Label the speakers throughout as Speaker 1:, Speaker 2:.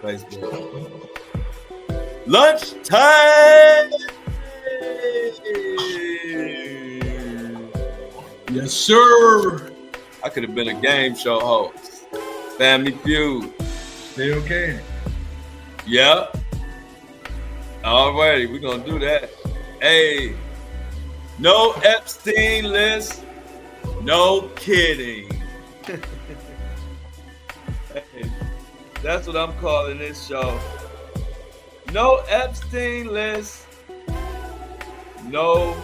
Speaker 1: Facebook. Lunchtime.
Speaker 2: Yes, sir.
Speaker 1: I could have been a game show host. Family Feud.
Speaker 2: Still can.
Speaker 1: Yep. Alrighty, we're gonna do that. Hey, no Epstein list. No kidding. Hey, that's what I'm calling this show. No Epstein list. No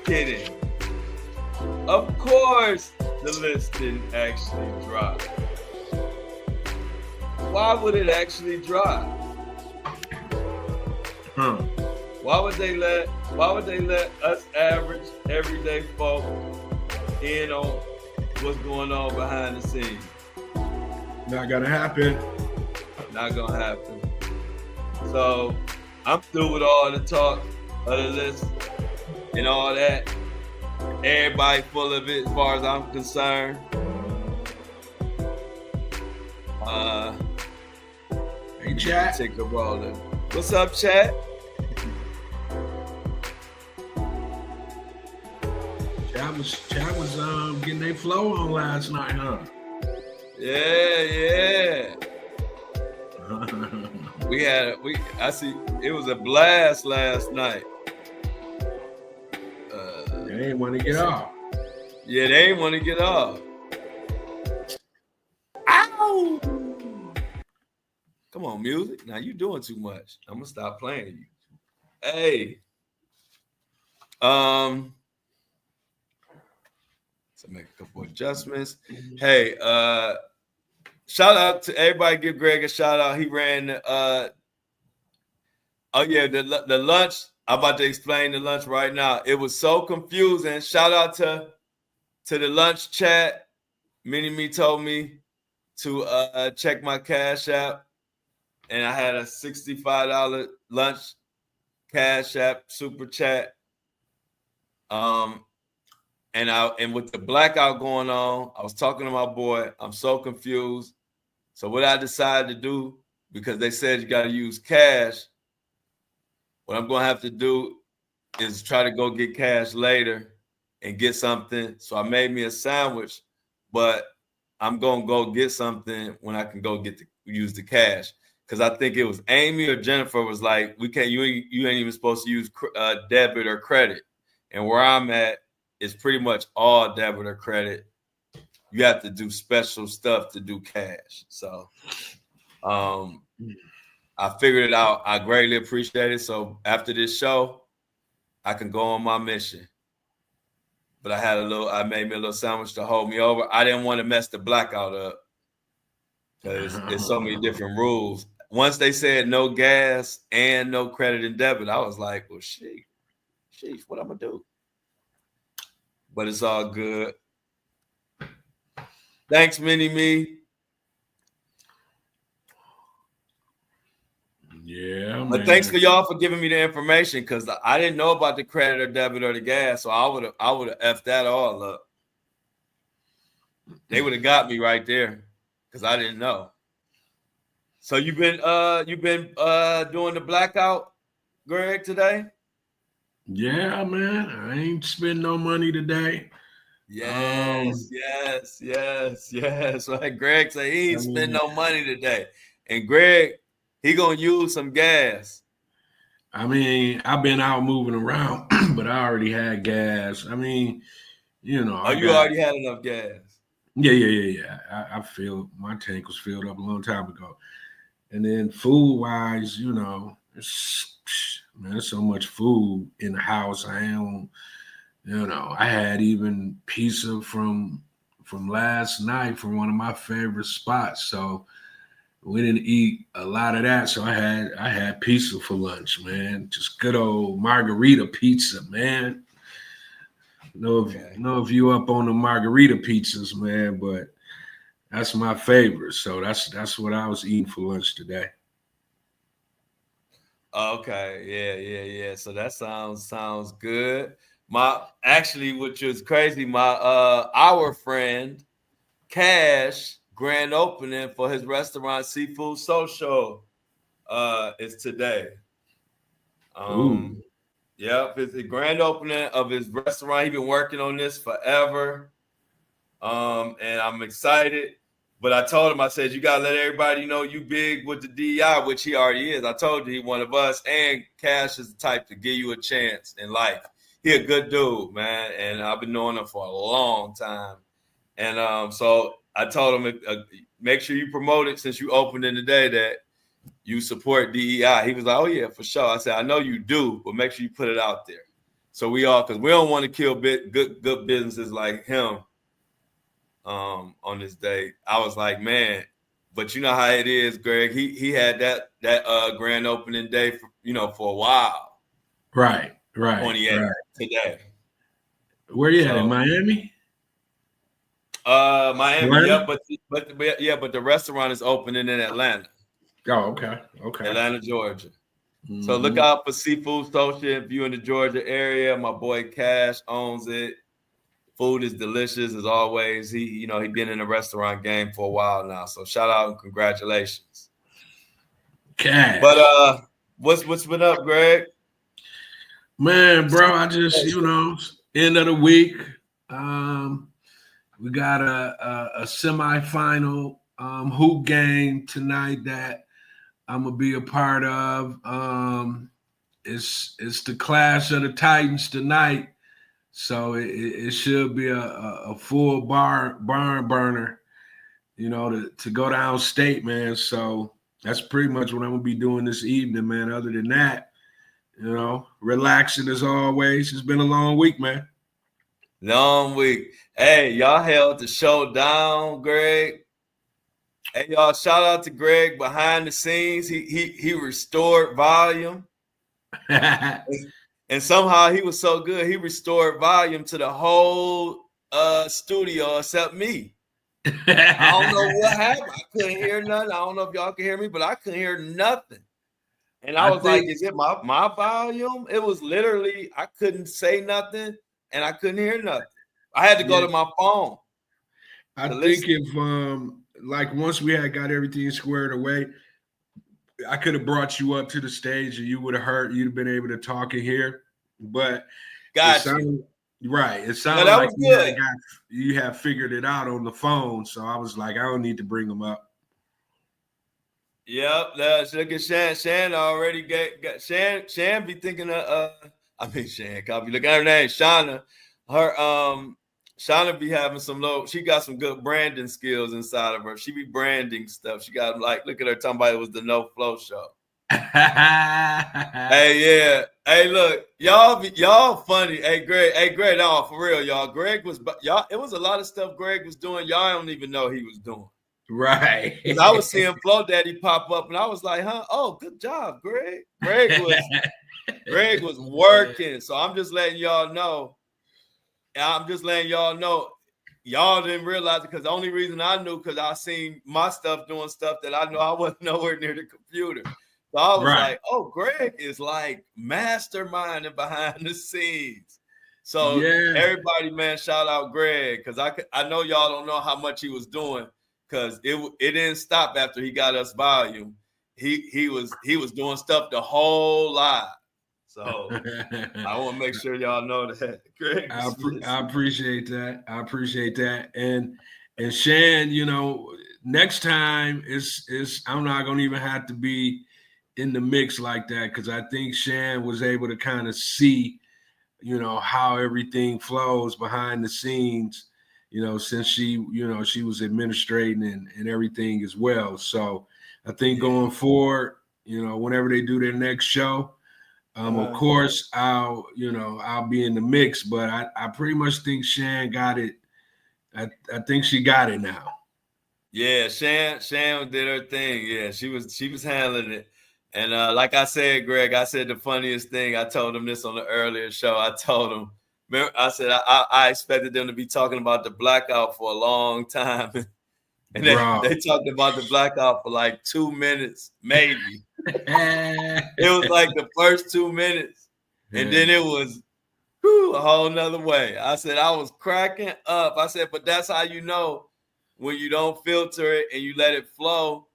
Speaker 1: kidding. Of course, the list didn't actually drop. Why would it actually drop? Why would they let us average everyday folk in on what's going on behind the scenes?
Speaker 2: Not gonna happen.
Speaker 1: Not gonna happen. So I'm through with all the talk of the list and all that. Everybody full of it as far as I'm concerned.
Speaker 2: Hey, chat.
Speaker 1: Take a rolling. What's up, chat?
Speaker 2: Chat was getting their flow on last night, huh?
Speaker 1: Yeah. I see it was a blast last night.
Speaker 2: They ain't want to get off.
Speaker 1: Yeah, they ain't want to get off. Ow! Come on, music. Now you doing too much. I'm gonna stop playing you. Hey. So make a couple adjustments. Hey, shout out to everybody. Give Greg a shout out. He ran the lunch. I'm about to explain the lunch right now. It was so confusing. Shout out to the lunch chat. Mini-Me told me to check my Cash App, and I had a $65 lunch Cash App super chat. And with the blackout going on, I was talking to my boy. I'm so confused. So what I decided to do, because they said you got to use cash, what I'm going to have to do is try to go get cash later and get something. So I made me a sandwich, but I'm going to go get something when I can go use the cash. Because I think it was Amy or Jennifer was like, you ain't even supposed to use debit or credit. And where I'm at, it's pretty much all debit or credit. You have to do special stuff to do cash. So I figured it out. I greatly appreciate it. So after this show, I can go on my mission. But I made me a little sandwich to hold me over. I didn't want to mess the blackout up because there's so many different rules. Once they said no gas and no credit and debit, I was like, well, sheesh, what I'm going to do? But it's all good. Thanks, Mini-Me.
Speaker 2: Yeah,
Speaker 1: but thanks for y'all for giving me the information because I didn't know about the credit or debit or the gas, so I would have effed that all up. They would have got me right there because I didn't know. So you've been doing the blackout, Greg, today?
Speaker 2: Yeah, man. I ain't spend no money today.
Speaker 1: Yes. Like Greg said, he ain't spend no money today, and Greg, he gonna use some gas.
Speaker 2: I mean, I've been out moving around, but I already had gas. I mean, you know.
Speaker 1: Already had enough gas?
Speaker 2: Yeah. I feel my tank was filled up a long time ago. And then food-wise, you know, there's so much food in the house. I had even pizza from last night from one of my favorite spots. So we didn't eat a lot of that. So I had pizza for lunch, man. Just good old margarita pizza, man. Know if you up on the margarita pizzas, man, but that's my favorite. So that's what I was eating for lunch today.
Speaker 1: Okay. Yeah. So that sounds good. Which was crazy, our friend Cash grand opening for his restaurant, Seafood Social, is today.
Speaker 2: Ooh.
Speaker 1: Yep, it's the grand opening of his restaurant. He's been working on this forever. And I'm excited. But I told him, I said, you gotta let everybody know you big with the DEI, which he already is. I told you he one of us, and Cash is the type to give you a chance in life. He a good dude, man, and I've been knowing him for a long time. And so I told him, make sure you promote it since you opened in the day that you support DEI. He was like, oh yeah, for sure. I said, I know you do, but make sure you put it out there. So we all, because we don't want to kill good businesses like him. On this day, I was like, man, but you know how it is, Greg. He had that grand opening day for for a while.
Speaker 2: Right.
Speaker 1: 28
Speaker 2: right.
Speaker 1: today.
Speaker 2: Where you at in Miami?
Speaker 1: Miami. Yep, but the restaurant is opening in Atlanta.
Speaker 2: Oh, okay.
Speaker 1: Atlanta, Georgia. Mm-hmm. So look out for Seafood Social if you're in the Georgia area. My boy Cash owns it. Food is delicious as always. He been in the restaurant game for a while now. So shout out and congratulations.
Speaker 2: Cash.
Speaker 1: But what's been up, Greg?
Speaker 2: Man, bro, I just end of the week. We got a semifinal hoop game tonight that I'm gonna be a part of. It's the Clash of the Titans tonight. So it should be a full barn burner, to go down state, man. So that's pretty much what I'm gonna be doing this evening, man. Other than that, relaxing as always. It's been a long week, man.
Speaker 1: Long week. Hey, y'all held the show down, Greg. Hey, y'all, shout out to Greg behind the scenes. He restored volume. And somehow he was so good, he restored volume to the whole studio except me. I don't know what happened. I couldn't hear nothing. I don't know if y'all can hear me, but I couldn't hear nothing. And I was like, is it my volume? It was literally, I couldn't say nothing and I couldn't hear nothing. I had to go to my phone.
Speaker 2: I think if once we had got everything squared away, I could have brought you up to the stage and you would have heard, you'd have been able to talk and hear. But it sounded like you have figured it out on the phone. So I was like, I don't need to bring them up.
Speaker 1: Yep, look at Shan. Shan already got Shan. Shan be thinking of Shan. Copy. Look at her name, Shauna. Shauna be having she got some good branding skills inside of her. She be branding stuff. She got look at her talking about it was the No Flo Show. Hey, yeah. Hey, look, y'all funny. Hey, Greg, no, for real, y'all. It was a lot of stuff Greg was doing. Y'all don't even know he was doing.
Speaker 2: Right.
Speaker 1: I was seeing Flo Daddy pop up and I was like, huh? Oh, good job, Greg. Greg was working. So I'm just letting y'all know. Y'all didn't realize it because the only reason I knew because I seen my stuff doing stuff that I know I wasn't nowhere near the computer. So I was like, oh, Greg is like masterminding behind the scenes. So everybody, man, shout out Greg because I know y'all don't know how much he was doing because it didn't stop after he got us volume. He was doing stuff the whole live. So I want to make sure y'all know that. Greg,
Speaker 2: I appreciate that. I appreciate that. And Shan, next time I'm not gonna even have to be in the mix like that because I think Shan was able to kind of see, how everything flows behind the scenes, since she was administrating and everything as well. So I think going forward, whenever they do their next show. Of course, I'll be in the mix, but I pretty much think Shan got it. I think she got it now.
Speaker 1: Yeah, Shan did her thing. Yeah, she was handling it. And like I said, Greg, I said the funniest thing. I told him this on the earlier show. I told him, remember, I said I expected them to be talking about the blackout for a long time. And they talked about the blackout for like 2 minutes, maybe. It was like the first 2 minutes. And then it was a whole nother way. I said, I was cracking up. I said, but that's how you know when you don't filter it and you let it flow.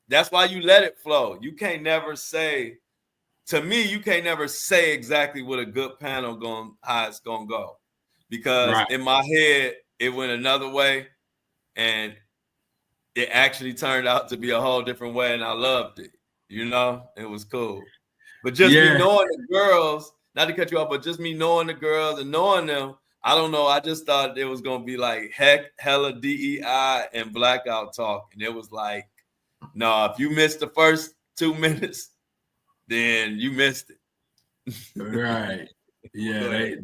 Speaker 1: That's why you let it flow. You can't never say, to me, you can't never say exactly what a good panel how it's gonna go. Because in my head, it went another way, and it actually turned out to be a whole different way, and I loved it. You know, it was cool. But just me knowing the girls, not to cut you off, but just me knowing the girls and knowing them, I don't know. I just thought it was gonna be like hella DEI and blackout talk, and it was like, no, if you missed the first 2 minutes, then you missed it.
Speaker 2: Right. Yeah,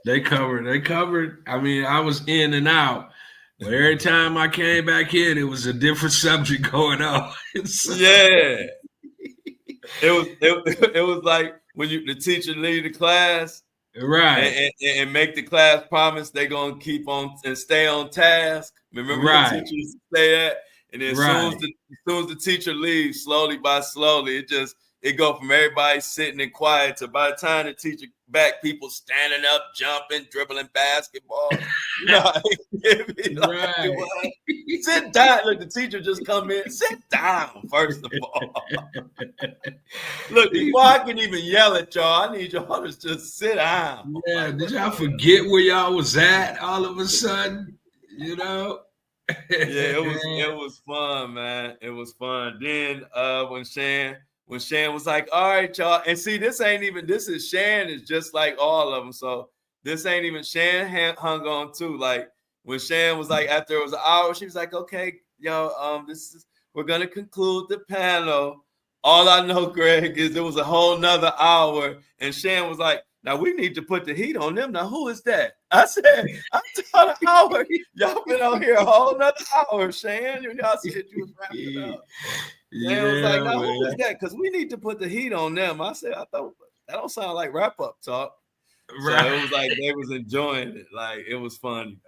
Speaker 2: they covered. I mean, I was in and out, but every time I came back in, it was a different subject going on.
Speaker 1: Yeah. It was like when the teacher leave the class,
Speaker 2: right,
Speaker 1: and make the class promise they're gonna keep on and stay on task. Remember the teacher used to say that, and then as soon as the teacher leaves, slowly by slowly, it go from everybody sitting and quiet to by the time the teacher back, people standing up, jumping, dribbling basketball. You know, sit down. Look, the teacher just come in. Sit down, first of all. Look, before I can even yell at y'all, I need y'all to just sit down.
Speaker 2: Yeah, did y'all forget where y'all was at all of a sudden? You know?
Speaker 1: Yeah, it was fun, man. It was fun. Then when Shan was like, all right, y'all. And see, this is Shan is just like all of them. So this ain't even Shan hung on too. Like when Shan was like, after it was an hour, she was like, okay, yo, we're gonna conclude the panel. All I know, Greg, is it was a whole nother hour. And Shan was like, now we need to put the heat on them. Now, who is that? I said, I'm talking an hour. Y'all been on here a whole nother hour, Shan. Y'all said you was wrapping it up. Yeah, was like, now who is that? Because we need to put the heat on them. I said, I thought that don't sound like wrap-up talk. Right. So it was like they was enjoying it. Like it was funny.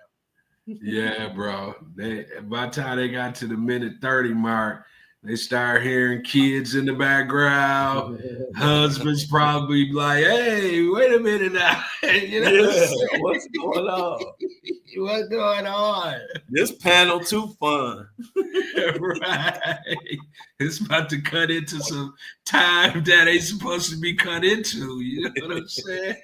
Speaker 2: Yeah, bro. By the time they got to the minute 30 mark, they start hearing kids in the background. Husbands probably like, hey, wait a minute now. You know
Speaker 1: what's going on?
Speaker 2: What's going on?
Speaker 1: This panel too fun.
Speaker 2: Right. It's about to cut into some time that ain't supposed to be cut into. You know what I'm saying?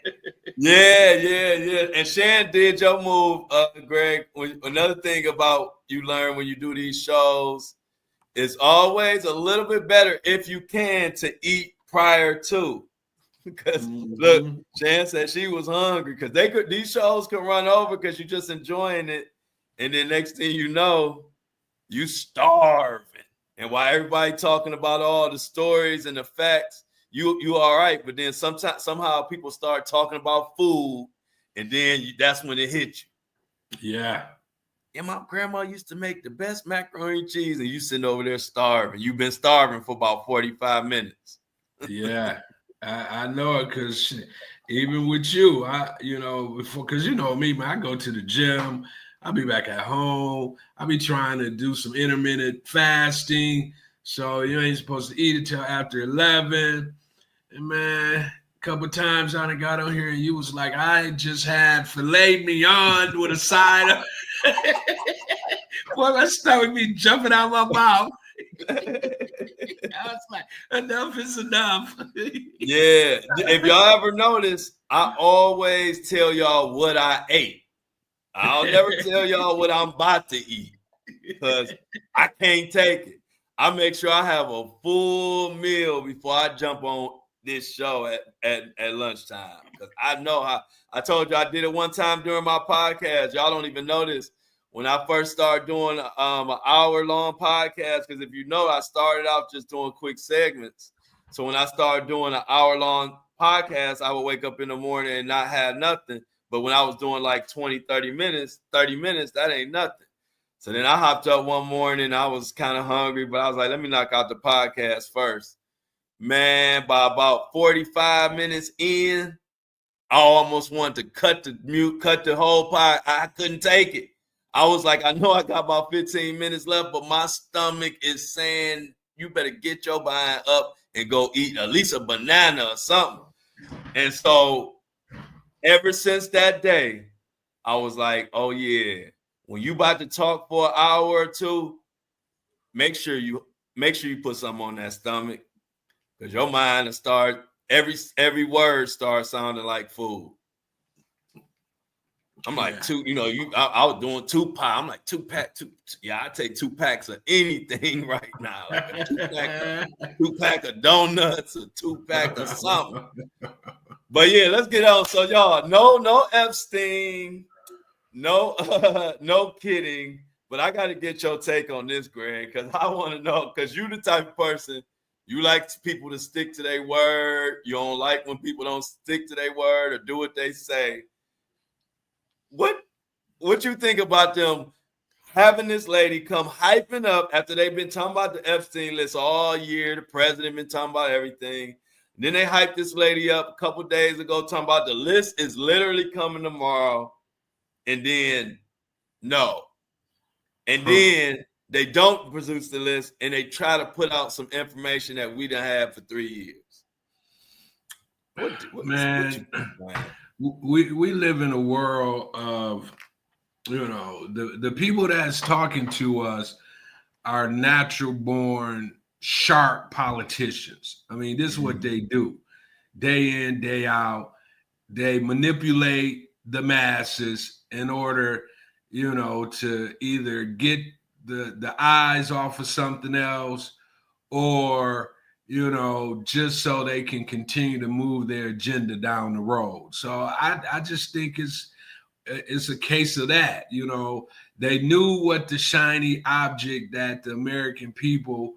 Speaker 1: Yeah. And Shan did your move, Greg. Another thing about you learn when you do these shows, it's always a little bit better if you can to eat prior to. Because look, Shan said she was hungry because these shows could run over because you're just enjoying it. And then next thing you know, you starving. And while everybody talking about all the stories and the facts, you all right. But then somehow people start talking about food, and then that's when it hit you.
Speaker 2: Yeah.
Speaker 1: And my grandma used to make the best macaroni and cheese, and you sitting over there starving. You've been starving for about 45 minutes.
Speaker 2: Yeah, I know it because even with you, because you know me, man, I go to the gym. I'll be back at home. I'll be trying to do some intermittent fasting. So you ain't supposed to eat until after 11. And man, a couple of times I done got on here and you was like, I just had filet mignon with a side of boy, my stomach be jumping out my mouth. I was like, enough is enough.
Speaker 1: Yeah. If y'all ever notice, I always tell y'all what I ate. I'll never tell y'all what I'm about to eat because I can't take it. I make sure I have a full meal before I jump on this show at lunchtime. Because I know how I told you I did it one time during my podcast. Y'all don't even know this. When I first started doing an hour-long podcast, because if you know, I started out just doing quick segments. So when I started doing an hour-long podcast, I would wake up in the morning and not have nothing. But when I was doing like 20, 30 minutes, that ain't nothing. So then I hopped up one morning. I was kind of hungry, but I was like, let me knock out the podcast first. Man, by about 45 minutes in, I almost wanted to cut the whole pod. I couldn't take it. I was like, I know I got about 15 minutes left, but my stomach is saying, you better get your behind up and go eat at least a banana or something. And so ever since that day, I was like, oh, yeah, when you about to talk for an hour or two, make sure you put something on that stomach, because your mind will start every word starts sounding like food. I'm like I was doing 2 packs. I'm like 2 pack. I take 2 packs of anything right now, like a 2 pack of donuts, a 2 pack of something. But yeah, let's get on. So y'all, no Epstein, no kidding. But I got to get your take on this, Greg, because I want to know, because you the type of person, you like people to stick to their word. You don't like when people don't stick to their word or do what they say. What you think about them having this lady come hyping up after they've been talking about the Epstein list all year? The president been talking about everything. And then they hyped this lady up a couple days ago talking about the list is literally coming tomorrow. And then no. And then they don't produce the list and they try to put out some information that we done had for 3 years.
Speaker 2: Man, we live in a world of, the people that's talking to us are natural born sharp politicians. I mean, this is what they do day in, day out. They manipulate the masses in order, to either get the eyes off of something else, or, just so they can continue to move their agenda down the road. So I just think it's a case of that. They knew what the shiny object that the American people,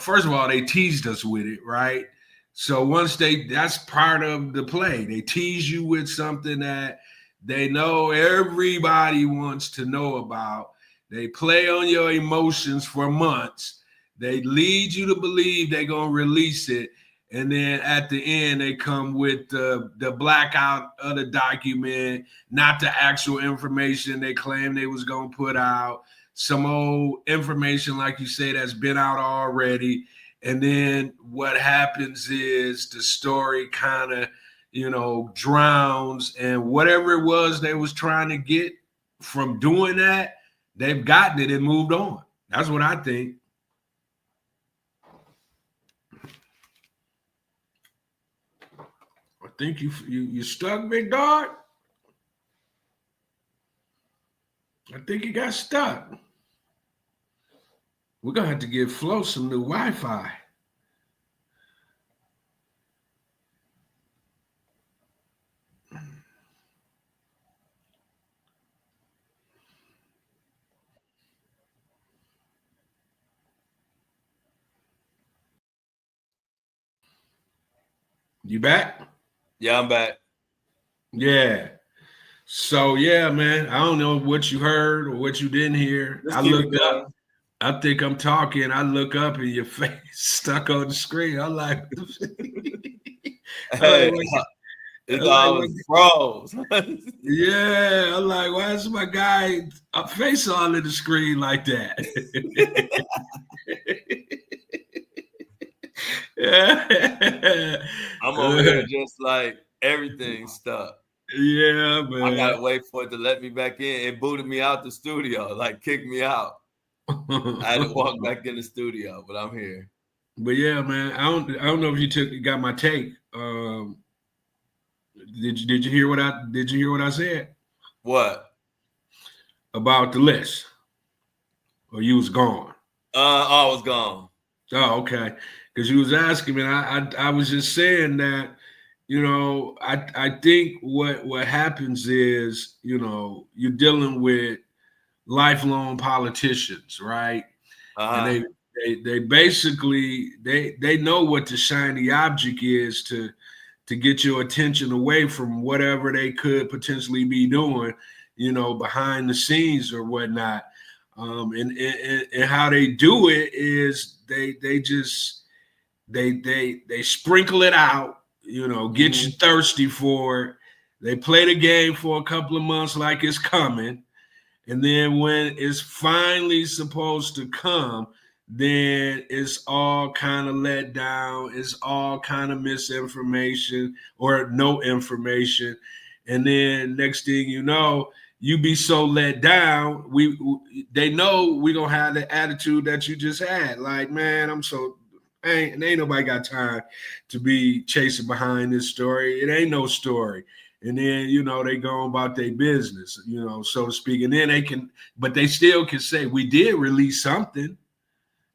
Speaker 2: first of all, they teased us with it, right? So that's part of the play. They tease you with something that they know everybody wants to know about. They play on your emotions for months. They lead you to believe they're going to release it. And then at the end, they come with the blackout of the document, not the actual information they claimed they was going to put out. Some old information, like you say, that's been out already. And then what happens is the story kind of, drowns, and whatever it was they was trying to get from doing that, they've gotten it and moved on. That's what I think. I think you stuck, big dog. I think you got stuck. We're gonna have to give Flo some new Wi-Fi. You back?
Speaker 1: Yeah, I'm back.
Speaker 2: Yeah. So yeah, man. I don't know what you heard or what you didn't hear.
Speaker 1: Let's
Speaker 2: I
Speaker 1: keep
Speaker 2: looked
Speaker 1: it going.
Speaker 2: up. I think I'm talking. I look up and your face stuck on the screen. I'm like,
Speaker 1: hey, it's always froze.
Speaker 2: Yeah, I'm like, why is my guy face all in the screen like that? Yeah.
Speaker 1: I'm over here just like everything stuck.
Speaker 2: Yeah, man.
Speaker 1: I gotta wait for it to let me back in. It booted me out the studio, like kicked me out. I had to walk back in the studio, but I'm here.
Speaker 2: But yeah, man, I don't know if you got my take. Did you hear what I said?
Speaker 1: What?
Speaker 2: About the list? Or you was gone?
Speaker 1: I was gone.
Speaker 2: Oh, okay. Because you was asking me, and I was just saying that, I think what happens is, you're dealing with lifelong politicians, right? And they basically they know what the shiny object is to get your attention away from whatever they could potentially be doing, behind the scenes or whatnot. And how they do it is they just they sprinkle it out, get you thirsty for it. They play the game for a couple of months like it's coming. And then when it's finally supposed to come, then it's all kind of let down. It's all kind of misinformation or no information. And then next thing you know, you be so let down. They know we gonna have the attitude that you just had. Like, man, ain't nobody got time to be chasing behind this story. It ain't no story. And then, they go about their business, so to speak. And then but they still can say, we did release something.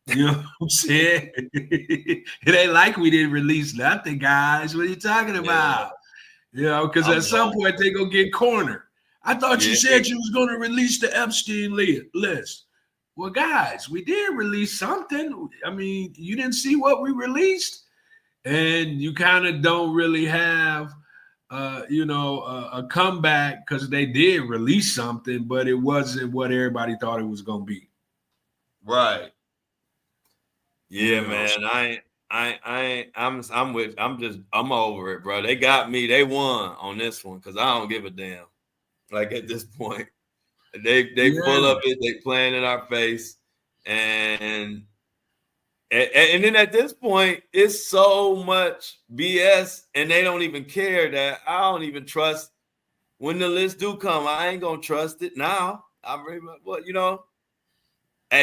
Speaker 2: You know what I'm saying? It ain't like we didn't release nothing, guys. What are you talking about? Because at some point they gonna get cornered. I thought you said you was gonna release the Epstein list. Well, guys, we did release something. I mean, you didn't see what we released, and you kind of don't really have, a comeback because they did release something, but it wasn't what everybody thought it was gonna be.
Speaker 1: Right. Yeah, man. I'm over it, bro. They got me. They won on this one because I don't give a damn. Like at this point, they full of it. They playing in our face, and then at this point, it's so much BS, and they don't even care that I don't even trust when the list do come. I ain't gonna trust it now. At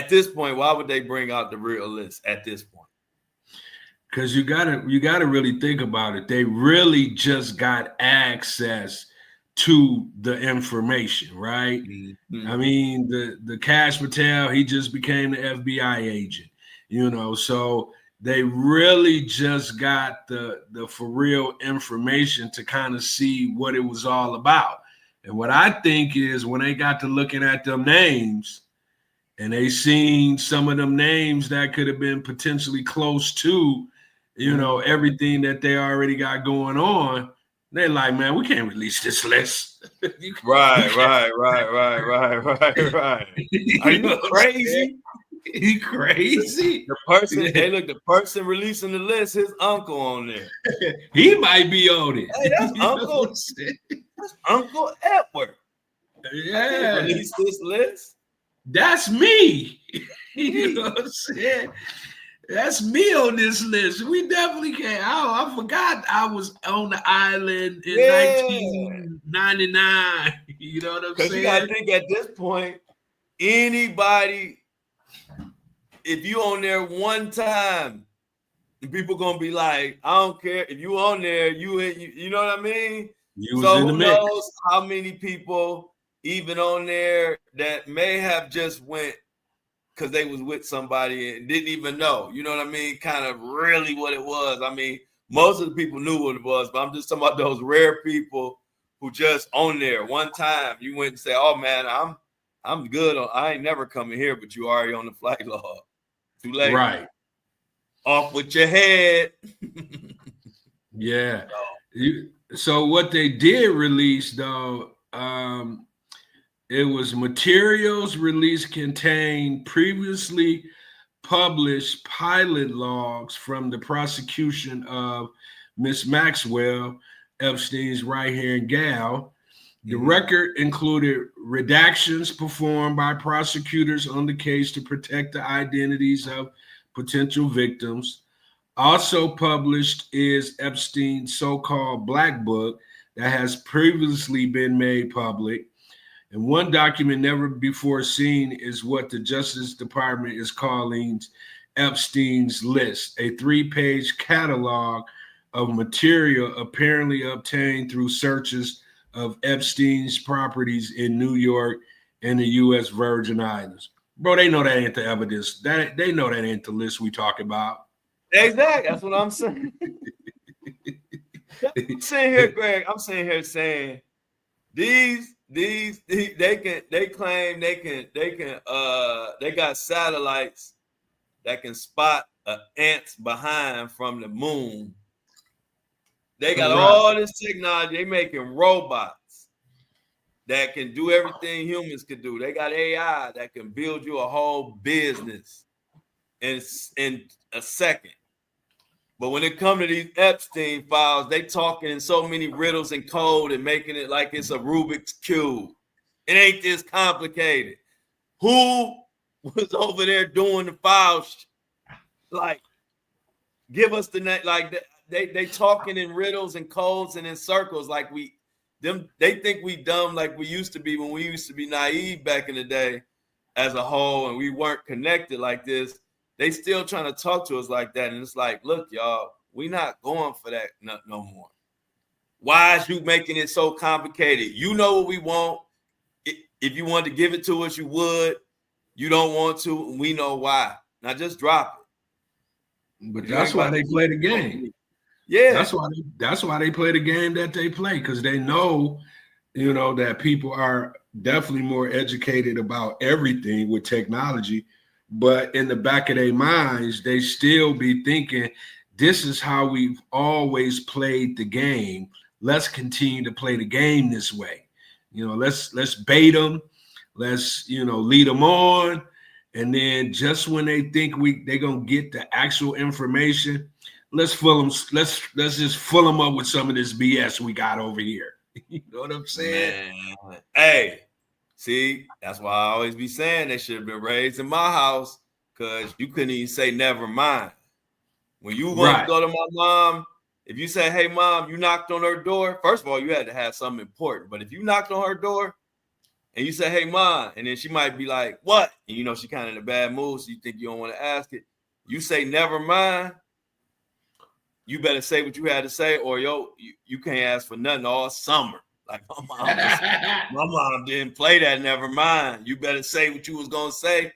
Speaker 1: this point, why would they bring out the real list at this point?
Speaker 2: Because you gotta really think about it. They really just got access to the information, right? Mm-hmm. I mean, the Cash Patel, he just became the FBI agent, so they really just got the for real information to kind of see what it was all about. And what I think is when they got to looking at them names and they seen some of them names that could have been potentially close to, everything that they already got going on, they're like, man, we can't release this list.
Speaker 1: Right. Are you crazy?
Speaker 2: You crazy?
Speaker 1: The person releasing the list, his uncle on there.
Speaker 2: He might be on it.
Speaker 1: Hey, that's Uncle. That's Uncle Edward.
Speaker 2: Yeah.
Speaker 1: Release this list.
Speaker 2: That's me. You know what I'm saying? That's me on this list. We definitely can't. I forgot I was on the island in 1999. You know what I'm saying?
Speaker 1: Because you got to think at this point, anybody, if you on there one time, people going to be like, I don't care. If you on there, you know what I mean? So who knows how many people even on there that may have just went because they was with somebody and didn't even know, you know what I mean? Kind of really what it was. I mean, most of the people knew what it was, but I'm just talking about those rare people who just on there one time. You went and say, "Oh man, I'm good. I ain't never coming here," but you already on the flight log. Too late.
Speaker 2: Right.
Speaker 1: Off with your head.
Speaker 2: Yeah. So what they did release though, it was materials released contain previously published pilot logs from the prosecution of Miss Maxwell, Epstein's right-hand gal. The record included redactions performed by prosecutors on the case to protect the identities of potential victims. Also published is Epstein's so-called Black Book that has previously been made public. And one document never before seen is what the Justice Department is calling Epstein's List, a 3-page catalog of material apparently obtained through searches of Epstein's properties in New York and the U.S. Virgin Islands. Bro, they know that ain't the evidence. They know that ain't the list we talk about.
Speaker 1: Exactly. That's what I'm saying. I'm sitting here, Greg. I'm sitting here saying they claim they got satellites that can spot an ant's behind from the moon. They got all this technology. They making robots that can do everything humans could do. They got AI that can build you a whole business in a second. But when it comes to these Epstein files, they talking in so many riddles and code and making it like it's a Rubik's Cube. It ain't this complicated. Who was over there doing the files? Like, give us the name. Like, they talking in riddles and codes and in circles like we they think we dumb like we used to be when we used to be naive back in the day as a whole, and we weren't connected like this. They still trying to talk to us like that, and it's like, look, y'all, we not going for that no more. Why is you making it so complicated? You know what we want. If you wanted to give it to us, you would. You don't want to, and we know why. Now just drop it.
Speaker 2: But that's why they play the game.
Speaker 1: Yeah,
Speaker 2: that's why they play the game that they play, because they know, that people are definitely more educated about everything with technology. But in the back of their minds, they still be thinking, this is how we've always played the game. Let's continue to play the game this way. Let's bait them. Let's, lead them on. And then just when they think they're going to get the actual information, let's fill them. Let's just fill them up with some of this BS we got over here. You know what I'm saying?
Speaker 1: Man. Hey, see, that's why I always be saying they should have been raised in my house, because you couldn't even say never mind. When you want to go to my mom, if you say, hey, mom, you knocked on her door, first of all, you had to have something important. But if you knocked on her door and you say, hey, mom, and then she might be like, what? And she kind of in a bad mood, so you think you don't want to ask it. You say never mind. You better say what you had to say, or you can't ask for nothing all summer. Like my mom didn't play that. Never mind. You better say what you was gonna say.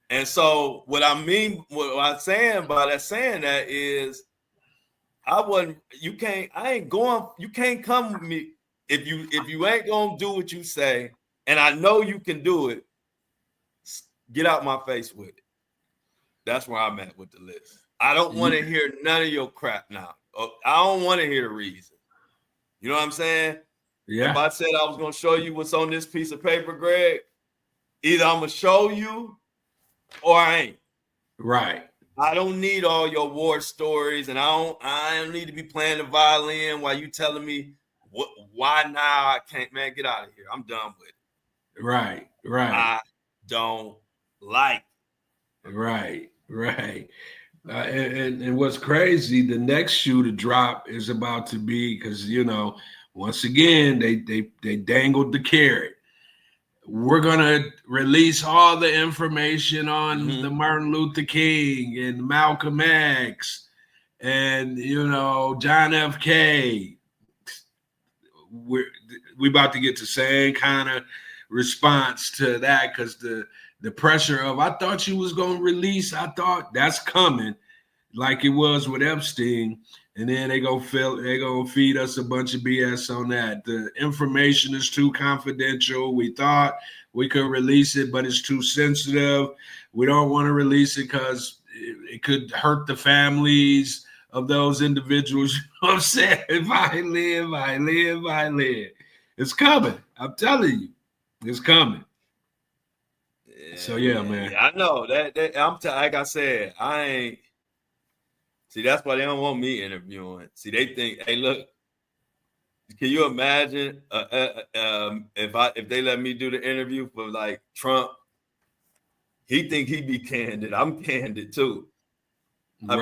Speaker 1: And so what I'm saying by that saying that is, you can't come with me if you ain't gonna do what you say, and I know you can do it. Get out my face with it. That's where I'm at with the list. I don't want to hear none of your crap now. I don't want to hear the reason. You know what I'm saying? Yeah. If I said I was going to show you what's on this piece of paper, Greg, either I'm going to show you or I ain't.
Speaker 2: Right.
Speaker 1: I don't need all your war stories, and I don't need to be playing the violin while you telling me why now I can't. Man, get out of here. I'm done with it.
Speaker 2: Right.
Speaker 1: I don't like it.
Speaker 2: Right. And what's crazy, the next shoe to drop is about to be, because once again they dangled the carrot. We're gonna release all the information on the Martin Luther King and Malcolm X and John F. K. We about to get the same kind of response to that, because the pressure of, I thought you was going to release, I thought that's coming, like it was with Epstein, and then they gonna feed us a bunch of BS on that. The information is too confidential. We thought we could release it, but it's too sensitive. We don't want to release it because it could hurt the families of those individuals. You know what I'm saying? If I live. It's coming. I'm telling you, it's coming. So yeah, man.
Speaker 1: I know that like I said, I ain't. See, that's why they don't want me interviewing. See, they think, hey, look, can you imagine if they let me do the interview for like Trump? He think he be candid. I'm candid too. I'll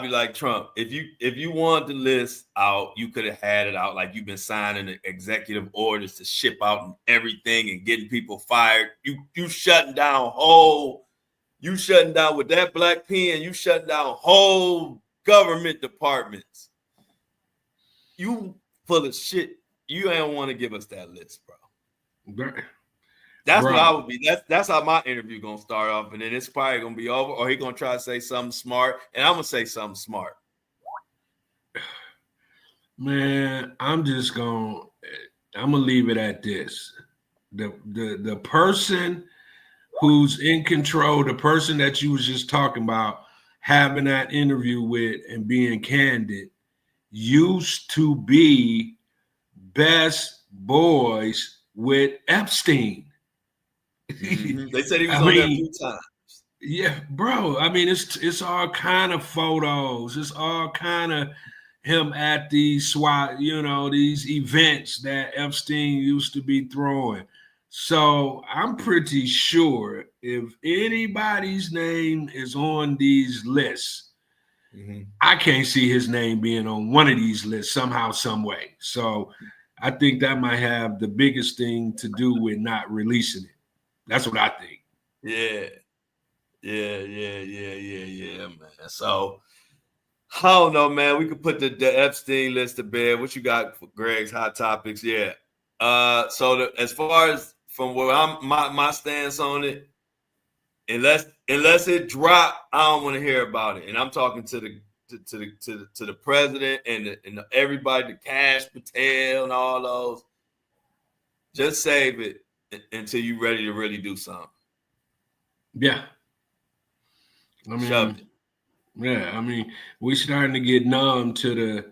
Speaker 1: be like Trump. If you want the list out, you could have had it out. Like, you've been signing the executive orders to ship out and everything and getting people fired. You shutting down with that black pen. You shutting down whole government departments. You full of shit. You ain't want to give us that list, bro. That's what I would be. That's how my interview gonna start off, and then it's probably gonna be over, or he gonna try to say something smart, and I'm gonna say something smart.
Speaker 2: Man, I'm gonna leave it at this. The person who's in control, the person that you was just talking about, having that interview with and being candid, used to be best boys with Epstein.
Speaker 1: Mm-hmm. They said he was on there a few times.
Speaker 2: Yeah, bro. I mean, it's all kind of photos. It's all kind of him at these these events that Epstein used to be throwing. So I'm pretty sure if anybody's name is on these lists, I can't see his name being on one of these lists somehow, some way. So I think that might have the biggest thing to do with not releasing it. That's what I think.
Speaker 1: Yeah. Man. So I don't know, man. We could put the Epstein list to bed. What you got for Greg's hot topics? Yeah. So as far as from where I'm my stance on it, unless it drop, I don't want to hear about it. And I'm talking to the president and everybody, the Cash Patel and all those. Just save it until you're ready to really do something.
Speaker 2: Yeah. I mean, we starting to get numb to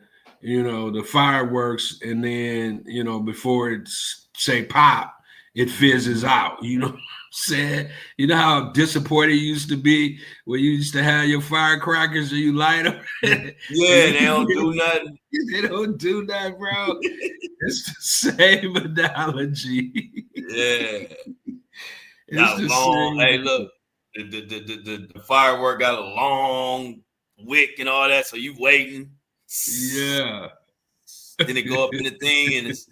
Speaker 2: the fireworks, and then, before it's say pop, it fizzes out. You know what I'm saying? You know how disappointed you used to be when you used to have your firecrackers and you light them?
Speaker 1: Yeah, they don't do nothing.
Speaker 2: They don't do that, bro. It's the same analogy.
Speaker 1: Yeah.
Speaker 2: It's the
Speaker 1: long,
Speaker 2: same.
Speaker 1: hey, look, the firework got a long wick and all that, so you waiting.
Speaker 2: Yeah.
Speaker 1: Then it go up in the thing, and it's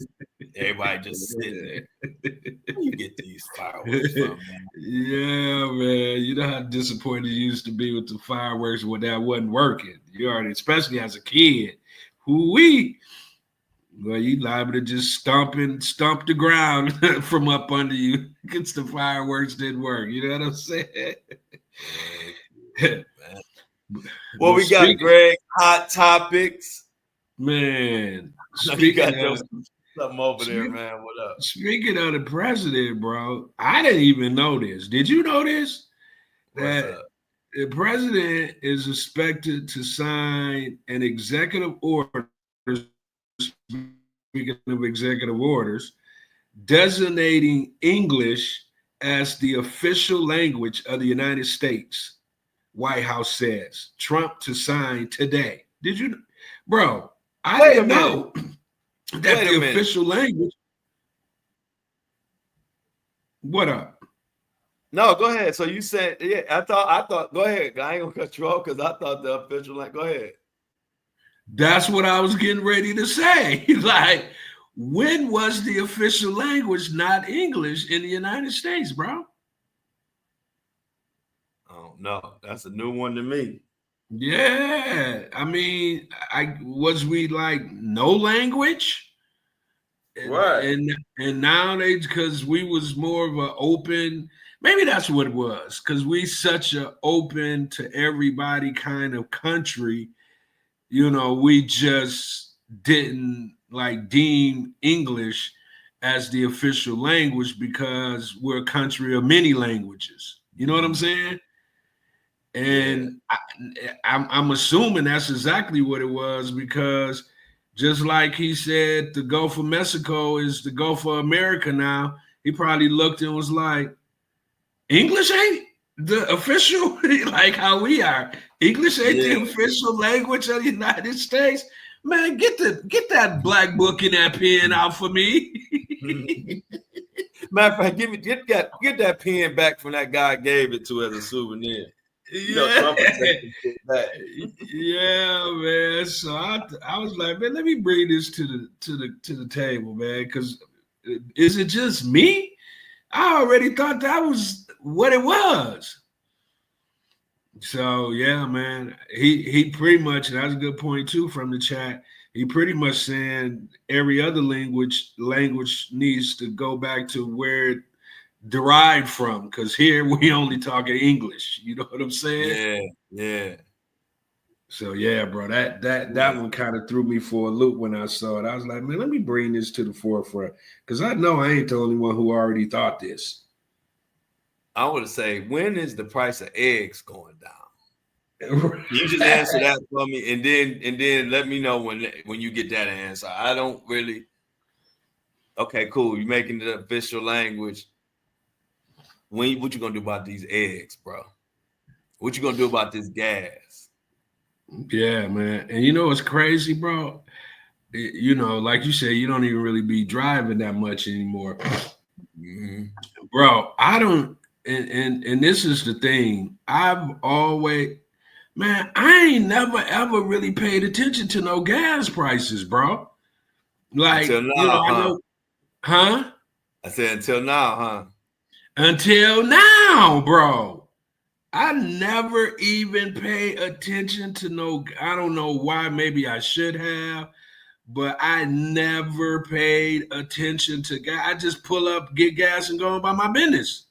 Speaker 1: everybody just sitting there. Where you get these fireworks from, man?
Speaker 2: Yeah, man. You know how disappointed you used to be with the fireworks when that wasn't working. You already, especially as a kid. Well, you liable to just stomp the ground from up under you because the fireworks didn't work. You know what I'm saying?
Speaker 1: Well, we got Greg hot topics.
Speaker 2: Man,
Speaker 1: speaking of something over there, man. What up?
Speaker 2: Speaking of the president, bro, I didn't even know this. Did you know this? That the president is expected to sign an executive order. Speaking of executive orders, designating English as the official language of the United States. White House says Trump to sign today. Did you, bro? I didn't know that the official language. What up?
Speaker 1: No, go ahead. So you said, yeah, I thought, go ahead. I ain't gonna cut you off because I thought the official language. Go ahead.
Speaker 2: That's what I was getting ready to say. Like, when was the official language not English in the United States, bro?
Speaker 1: Oh no, that's a new one to me.
Speaker 2: Yeah, I mean, we like no language,
Speaker 1: right?
Speaker 2: And nowadays, because we was more of an open, maybe that's what it was, because we such a open to everybody kind of country. We just didn't like deem English as the official language because we're a country of many languages. You know what I'm saying? And yeah. I'm assuming that's exactly what it was, because just like he said, the Gulf of Mexico is the Gulf of America now, he probably looked and was like, English ain't the official, like how we are. English ain't the official language of the United States. Man, get that black book and that pen out for me.
Speaker 1: Matter of fact, get that pen back from that guy I gave it to as a souvenir.
Speaker 2: Yeah, yeah, man. So I was like, man, let me bring this to the table, man. Because is it just me? I already thought that was what it was. So yeah, man, he pretty much, that's a good point too from the chat. He pretty much saying every other language needs to go back to where it derived from, because here we only talking English. You know what I'm saying?
Speaker 1: Yeah.
Speaker 2: So yeah, bro, that one kind of threw me for a loop when I saw it. I was like, man, let me bring this to the forefront, because I know I ain't the only one who already thought this.
Speaker 1: I would say, when is the price of eggs going down? You just answer that for me, and then let me know when you get that answer. I don't really. Okay, cool. You're making it official language. What you gonna do about these eggs, bro? What you gonna do about this gas?
Speaker 2: Yeah, man. And you know what's crazy, bro? Like you said, you don't even really be driving that much anymore.
Speaker 1: Mm-hmm.
Speaker 2: Bro, I don't. And this is the thing. I've always, man, I ain't never ever really paid attention to no gas prices, bro. Like,
Speaker 1: Until now,
Speaker 2: I know, huh?
Speaker 1: I said until now, huh?
Speaker 2: Until now, bro. I never even pay attention to no, I don't know why, maybe I should have, but I never paid attention to gas. I just pull up, get gas, and go about my business.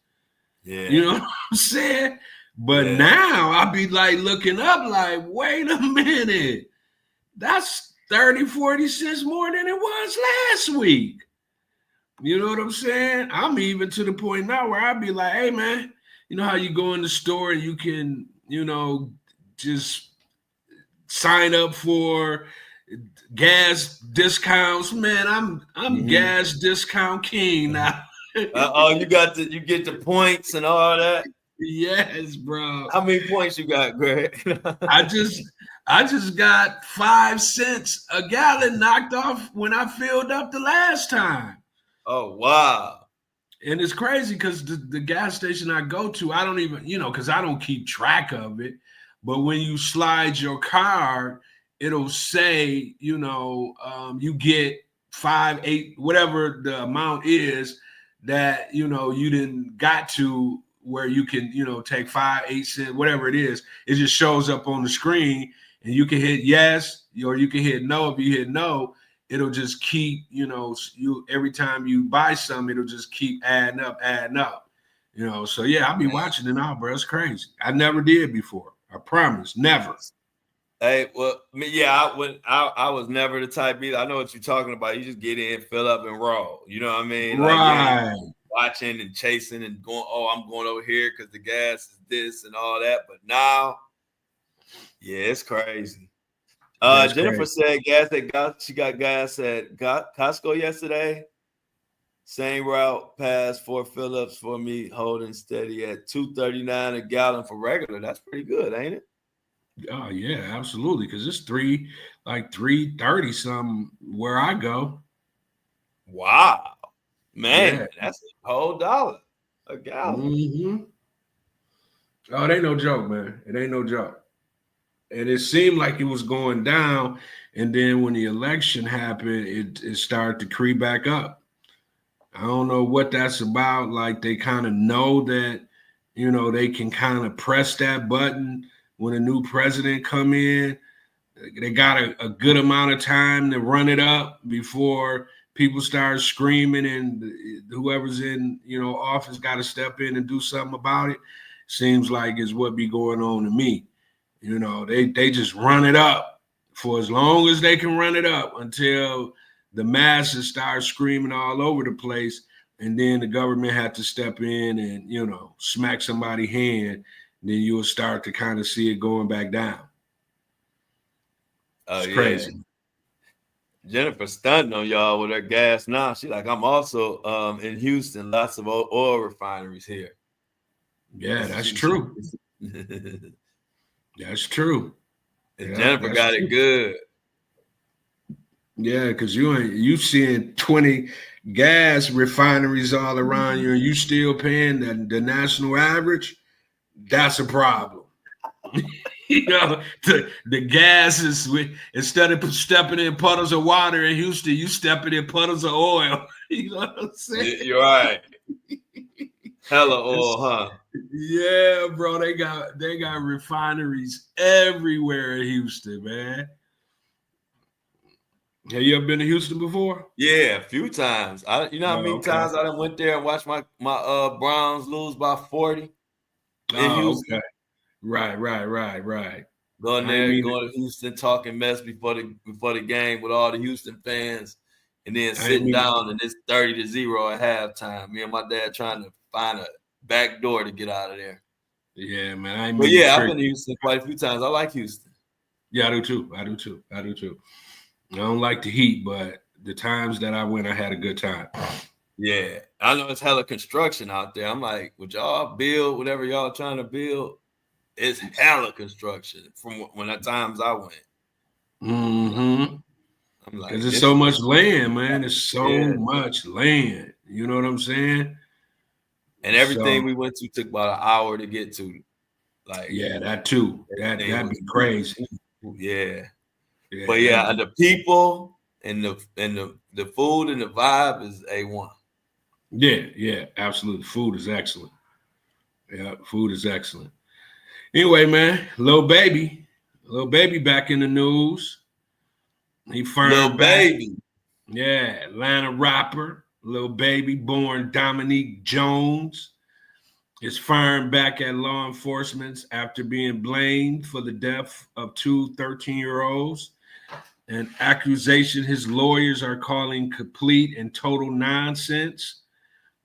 Speaker 1: Yeah.
Speaker 2: You know what I'm saying? But
Speaker 1: Yeah.
Speaker 2: now I be like looking up, like, wait a minute. That's 30, 40 cents more than it was last week. You know what I'm saying? I'm even to the point now where I'd be like, hey, man, you know how you go in the store and you can, just sign up for gas discounts? Man, I'm gas discount king now.
Speaker 1: You get the points and all that.
Speaker 2: Yes, bro.
Speaker 1: How many points you got, Greg?
Speaker 2: I just got 5 cents a gallon knocked off when I filled up the last time.
Speaker 1: Oh, wow.
Speaker 2: And it's crazy because the gas station I go to, I don't even, because I don't keep track of it. But when you slide your card, it'll say, you get 5, 8, whatever the amount is that, you didn't got to where you can, take 5, 8 cents, whatever it is. It just shows up on the screen and you can hit yes or you can hit no. If you hit no, it'll just keep, you every time you buy some, it'll just keep adding up. So yeah, I'll be watching it now, bro. It's crazy. I never did before. I promise, never.
Speaker 1: Hey, well, I was never the type either. I know what you're talking about. You just get in, fill up, and roll. You know what I mean?
Speaker 2: Right.
Speaker 1: Like, watching and chasing and going, oh, I'm going over here because the gas is this and all that. But now, yeah, it's crazy. Jennifer said she got gas at Costco yesterday. Same route past Fort Phillips for me, holding steady at $2.39 a gallon for regular. That's pretty good, ain't it?
Speaker 2: Oh yeah, absolutely. Because it's $3.30 something where I go.
Speaker 1: Wow, man, yeah. That's a whole $1 a gallon.
Speaker 2: Mm-hmm. Oh, it ain't no joke, man. It ain't no joke. And it seemed like it was going down, and then when the election happened, it started to creep back up. I don't know what that's about. Like they kind of know that, they can kind of press that button when a new president come in. They got a good amount of time to run it up before people start screaming, and whoever's in, office got to step in and do something about it. Seems like is what be going on to me. They just run it up for as long as they can run it up until the masses start screaming all over the place. And then the government had to step in and, smack somebody's hand. Then you'll start to kind of see it going back down. It's crazy.
Speaker 1: Jennifer stunting on y'all with her gas now. She's like, I'm also in Houston, lots of oil refineries here.
Speaker 2: Yeah, that's true. That's true.
Speaker 1: And Jennifer got it good.
Speaker 2: Yeah, because you seeing 20 gas refineries all around you, and you still paying the national average. That's a problem. The gas is instead of stepping in puddles of water in Houston, you stepping in puddles of oil. You know what I'm saying?
Speaker 1: You're right. Hella oil, huh?
Speaker 2: Yeah, bro. They got refineries everywhere in Houston, man. Have you ever been to Houston before?
Speaker 1: Yeah, a few times. How many times I went there and watched my Browns lose by 40 in Houston.
Speaker 2: Okay. Right.
Speaker 1: Going to Houston, talking mess before the game with all the Houston fans, and then sitting down and it's 30-0 at halftime. Me and my dad trying to find a back door to get out of there.
Speaker 2: Yeah, man.
Speaker 1: I've been to Houston quite a few times. I like Houston.
Speaker 2: Yeah, I do too. I don't like the heat, but the times that I went, I had a good time.
Speaker 1: Yeah, I know it's hella construction out there. I'm like, would y'all build whatever y'all trying to build? It's hella construction from when the times I went.
Speaker 2: Mm-hmm.
Speaker 1: I'm like,
Speaker 2: because it's so much land, man. It's so much land. You know what I'm saying?
Speaker 1: And everything we went to took about an hour to get to. Like,
Speaker 2: yeah, that too. That'd be crazy.
Speaker 1: Yeah. But yeah, the people and the food and the vibe is A1.
Speaker 2: Yeah, absolutely. Food is excellent. Yeah, food is excellent. Anyway, man, Lil Baby back in the news. He
Speaker 1: Lil
Speaker 2: firmed back.
Speaker 1: Baby.
Speaker 2: Yeah, Atlanta rapper, Lil Baby, born Dominique Jones, is firing back at law enforcement after being blamed for the death of two 13-year-olds, an accusation his lawyers are calling complete and total nonsense.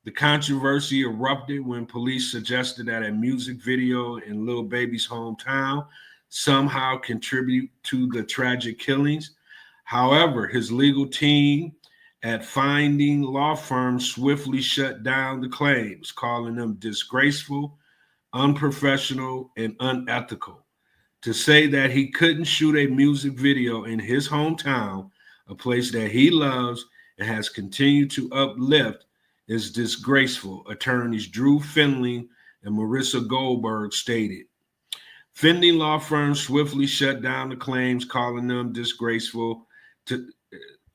Speaker 2: The controversy erupted when police suggested that a music video in Lil Baby's hometown somehow contribute to the tragic killings. However, his legal team at Finding Law Firm swiftly shut down the claims, calling them disgraceful, unprofessional, and unethical. To say that he couldn't shoot a music video in his hometown, a place that he loves and has continued to uplift, is disgraceful, attorneys Drew Finley and Marissa Goldberg stated. Finley law firm swiftly shut down the claims, calling them disgraceful,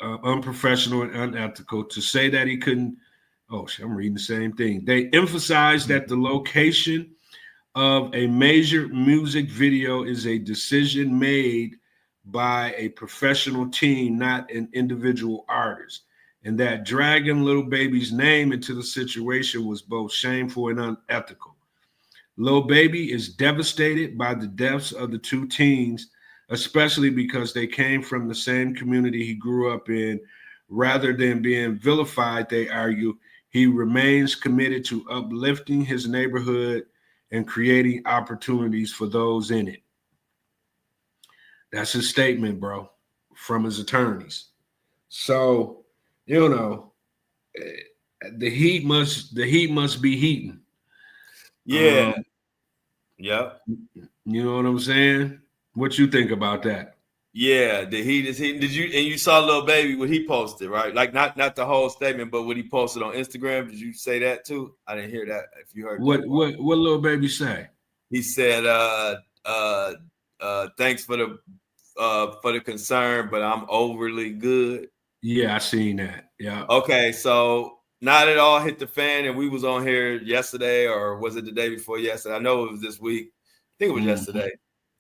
Speaker 2: unprofessional, and unethical. To say that he couldn't, I'm reading the same thing. They emphasized that the location of a major music video is a decision made by a professional team, not an individual artist, and that dragging Lil Baby's name into the situation was both shameful and unethical. Lil Baby is devastated by the deaths of the two teens, especially because they came from the same community he grew up in. Rather than being vilified, they argue, he remains committed to uplifting his neighborhood and creating opportunities for those in it. That's his statement, bro, from his attorneys. So, the heat must be heating.
Speaker 1: Yeah. Yep.
Speaker 2: You know what I'm saying? What you think about that?
Speaker 1: Yeah, the heat is heating. You saw Lil Baby what he posted, right? Like not the whole statement, but what he posted on Instagram. Did you say that too? I didn't hear that. If you heard
Speaker 2: what
Speaker 1: that
Speaker 2: what Lil Baby say?
Speaker 1: He said, thanks for the concern, but I'm overly good.
Speaker 2: Yeah, I seen that. Yeah.
Speaker 1: Okay, so now that it all hit the fan, and we was on here yesterday, or was it the day before yesterday? I know it was this week. I think it was yesterday,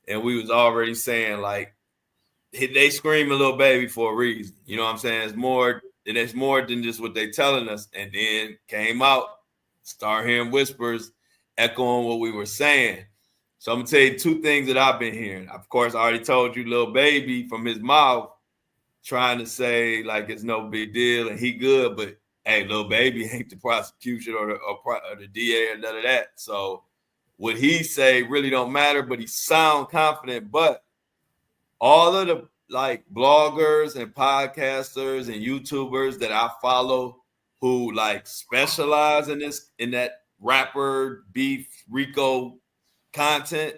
Speaker 1: and we was already saying like they scream a Lil Baby for a reason. You know what I'm saying? It's more than just what they telling us. And then came out, start hearing whispers echoing what we were saying. So I'm gonna tell you two things that I've been hearing. Of course, I already told you Lil Baby from his mouth trying to say like it's no big deal and he good, but hey, Lil Baby ain't the prosecution or the DA or none of that. So what he say really don't matter, but he sound confident. But all of the like bloggers and podcasters and YouTubers that I follow who like specialize in that rapper beef Rico content,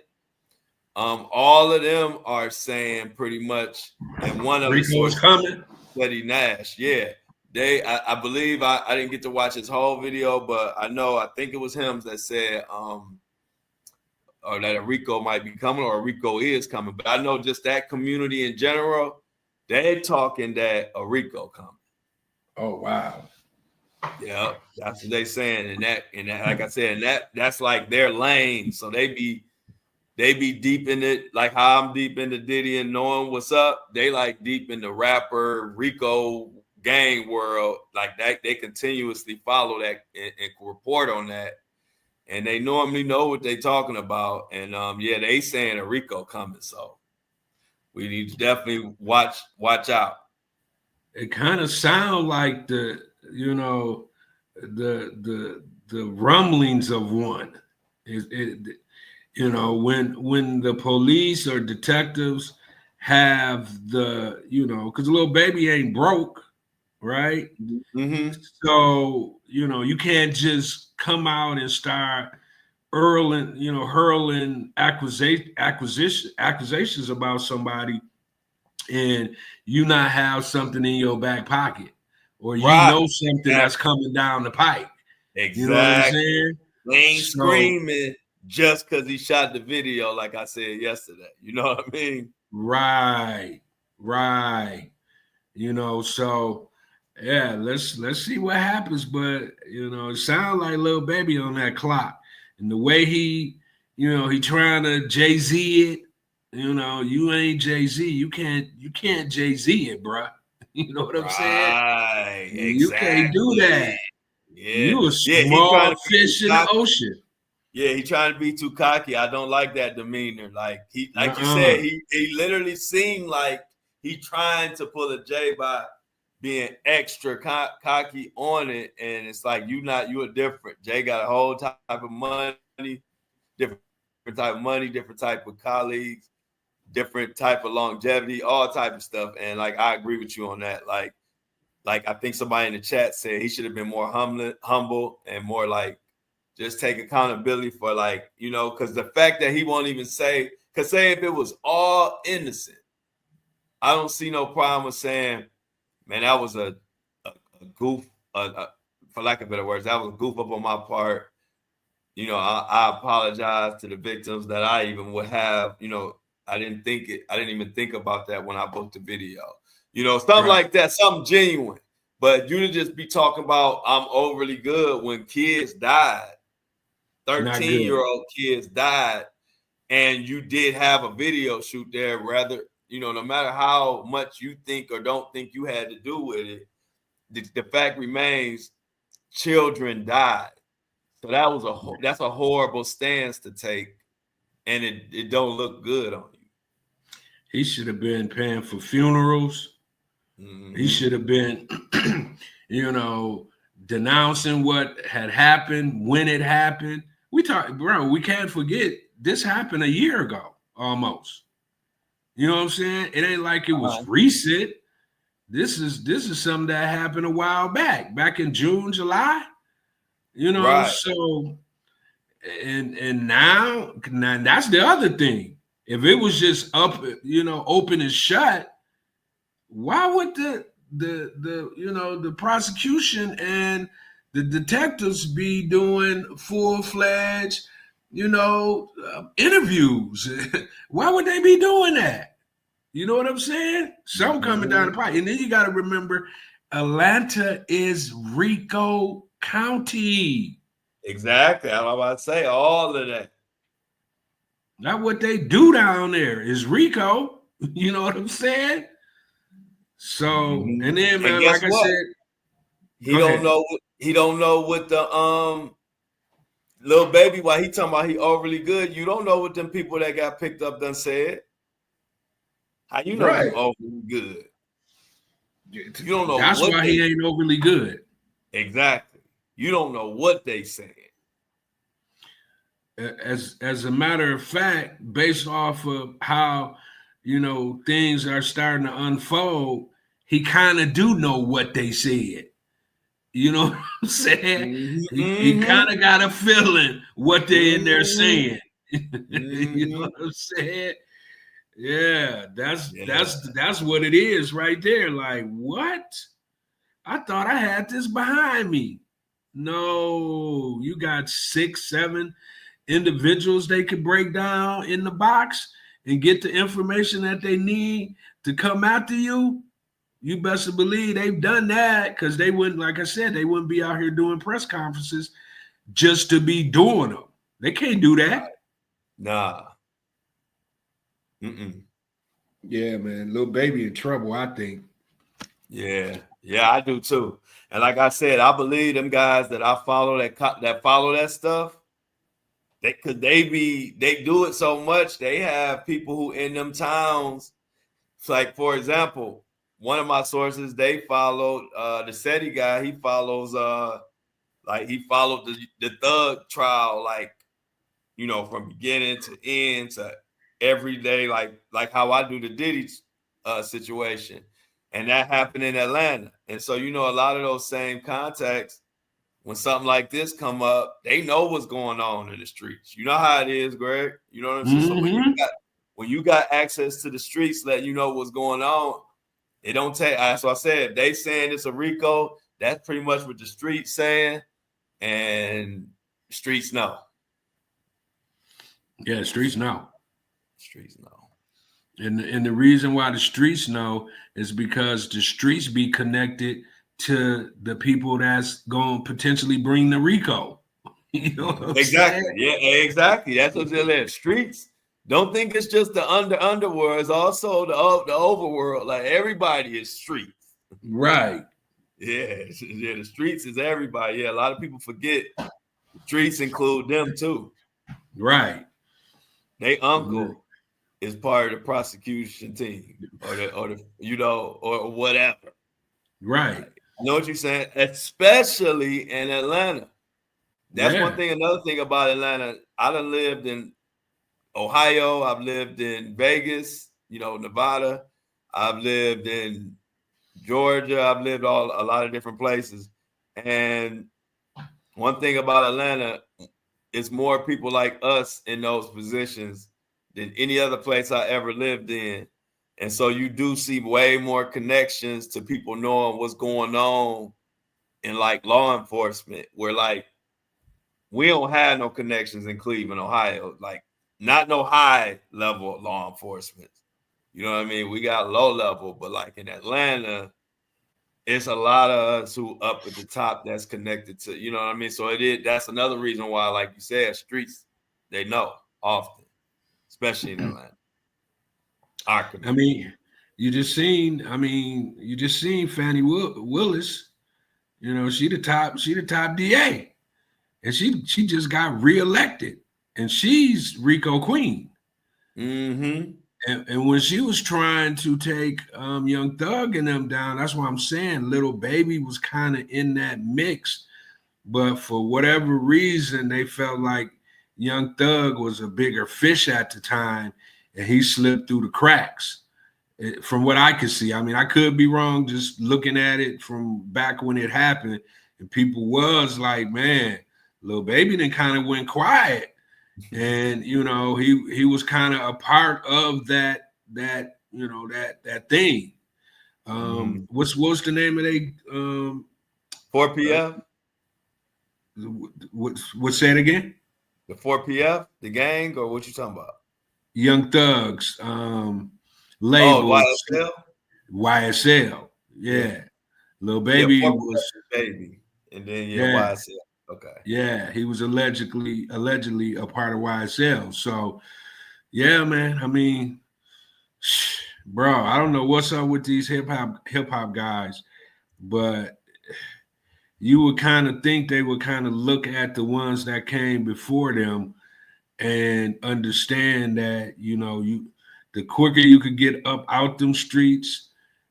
Speaker 1: all of them are saying pretty much, and one of the sources coming. Freddie Nash, yeah. I believe I didn't get to watch his whole video, but I think it was him that said or that a Rico might be coming or a Rico is coming. But I know just that community in general, they're talking that a Rico coming.
Speaker 2: Oh, wow.
Speaker 1: Yeah, that's what they saying. And that, like I said, that's like their lane. So they be deep in it, like how I'm deep into Diddy and knowing what's up. They like deep in the rapper Rico gang world. Like that, they continuously follow that and report on that. And they normally know what they're talking about. And they saying a Rico coming. So we need to definitely watch out.
Speaker 2: It kind of sound like the rumblings of one. When the police or detectives have because Lil Baby ain't broke, right?
Speaker 1: Mm-hmm.
Speaker 2: So, you can't just come out and start hurling accusations about somebody and you not have something in your back pocket or you know something that's coming down the pipe.
Speaker 1: Exactly.
Speaker 2: You know what I'm saying?
Speaker 1: They ain't screaming just because he shot the video, like I said yesterday. You know what I mean?
Speaker 2: Right. So yeah, let's see what happens. But it sounds like Lil Baby on that clock, and the way he trying to Jay-Z it. You ain't Jay-Z. You can't Jay-Z it, bruh. You know what I'm saying?
Speaker 1: Right,
Speaker 2: You can't do
Speaker 1: exactly.
Speaker 2: that.
Speaker 1: Yeah,
Speaker 2: You a
Speaker 1: yeah. He trying
Speaker 2: small
Speaker 1: to be too
Speaker 2: fish in the
Speaker 1: cocky.
Speaker 2: ocean.
Speaker 1: Yeah, he trying to be too cocky. I don't like that demeanor. Like you
Speaker 2: Uh-uh.
Speaker 1: said, he literally seemed like he trying to pull a J by being extra cocky on it, and it's like you are different. Jay got a whole type of money, different type of money, different type of colleagues, different type of longevity, all type of stuff. And like I agree with you on that. Like I think somebody in the chat said he should have been more humble and more like just take accountability for because the fact that he won't even say, because say if it was all innocent, I don't see no problem with saying, man, that was a goof, for lack of better words, that was a goof up on my part. I apologize to the victims that I even would have, I didn't even think about that when I booked the video. Something like that, something genuine. But you to just be talking about I'm overly good when kids died, 13-year-old kids died, and you did have a video shoot there, rather, no matter how much you think or don't think you had to do with it, the fact remains children died. So that's a horrible stance to take, and it don't look good on you.
Speaker 2: He should have been paying for funerals.
Speaker 1: Mm-hmm.
Speaker 2: He should have been, denouncing what had happened, when it happened. We can't forget this happened a year ago, almost. You know what I'm saying? It ain't like it was recent. This is something that happened a while back in June, July.
Speaker 1: Right.
Speaker 2: So and now that's the other thing. If it was just up, open and shut, why would the prosecution and the detectives be doing full-fledged, interviews? Why would they be doing that? You know what I'm saying? Some coming down the pipe. And then you got to remember, Atlanta is Rico County.
Speaker 1: Exactly. I'm about to say all of that.
Speaker 2: Not what they do down there is Rico. You know what I'm saying? So, and then, man,
Speaker 1: guess
Speaker 2: like
Speaker 1: what?
Speaker 2: I said,
Speaker 1: he don't know what the Lil Baby, while he talking about he overly good, you don't know what them people that got picked up done said. How you know you overly good? You don't know.
Speaker 2: That's why he ain't overly good.
Speaker 1: Exactly. You don't know what they saying.
Speaker 2: As a matter of fact, based off of how things are starting to unfold, he kind of do know what they said. You know what I'm saying? He kind of got a feeling what they in there saying. You know what I'm saying? Yeah, that's what it is right there. Like, what? I thought I had this behind me. No, you got 6, 7 individuals they could break down in the box and get the information that they need to come after you. You best believe they've done that, because they wouldn't, like I said, they wouldn't be out here doing press conferences just to be doing them. They can't do that.
Speaker 1: Nah.
Speaker 2: Yeah, man. Lil Baby in trouble, I think.
Speaker 1: Yeah, I do too. And like I said, I believe them guys that I follow that follow that stuff. They do it so much. They have people who in them towns. It's like, for example, one of my sources, they followed the SETI guy. He follows he followed the Thug trial, from beginning to end to every day, like how I do the Diddy situation. And that happened in Atlanta. And so, a lot of those same contacts, when something like this come up, they know what's going on in the streets. You know how it is, Greg. You know what I'm saying? So when you got access to the streets, letting you know what's going on, it don't take. So I said, if they saying it's a Rico, that's pretty much what the streets saying, and the streets know.
Speaker 2: Yeah, the streets know.
Speaker 1: Streets know.
Speaker 2: And the reason why the streets know is because the streets be connected to the people that's going to potentially bring the RICO. You know what I'm
Speaker 1: Exactly.
Speaker 2: saying?
Speaker 1: Yeah, exactly. That's what they're there. Streets. Don't think it's just the underworld. It's also the overworld. Like everybody is streets.
Speaker 2: Right.
Speaker 1: Yeah, yeah. The streets is everybody. Yeah, a lot of people forget the streets include them too.
Speaker 2: Right.
Speaker 1: They uncle is part of the prosecution team, or the or whatever.
Speaker 2: Right.
Speaker 1: Like, I know what you're saying, especially in Atlanta. That's one
Speaker 2: Yeah.
Speaker 1: thing. Another thing about Atlanta, I done lived in Ohio. I've lived in Vegas, Nevada. I've lived in Georgia. I've lived a lot of different places. And one thing about Atlanta, it's more people like us in those positions than any other place I ever lived in. And so you do see way more connections to people knowing what's going on in like law enforcement, where like we don't have no connections in Cleveland, Ohio, like not no high level law enforcement. You know what I mean? We got low level, but like in Atlanta, it's a lot of us who up at the top that's connected to, you know what I mean? So that's another reason why, like you said, streets, they know often, especially in Atlanta. Our
Speaker 2: I
Speaker 1: community.
Speaker 2: mean, you just seen Fannie Willis. She the top DA. And she just got reelected. And she's Rico Queen.
Speaker 1: Mm-hmm.
Speaker 2: And when she was trying to take Young Thug and them down, that's why I'm saying Little Baby was kind of in that mix. But for whatever reason, they felt like Young Thug was a bigger fish at the time, and he slipped through the cracks. From what I could see, I mean, I could be wrong just looking at it from back when it happened, and people was like, man, Lil Baby then kind of went quiet. And he was kind of a part of that thing. What's the name of they
Speaker 1: 4PF?
Speaker 2: What's that again?
Speaker 1: The 4PF, the gang, or what you talking about?
Speaker 2: Young Thugs label.
Speaker 1: YSL?
Speaker 2: YSL. Yeah. Lil Baby was
Speaker 1: Baby. And then YSL. Okay.
Speaker 2: Yeah, he was allegedly a part of YSL. So yeah, man. I mean, bro, I don't know what's up with these hip hop guys, but you would kind of think they would kind of look at the ones that came before them and understand that, the quicker you could get up out them streets,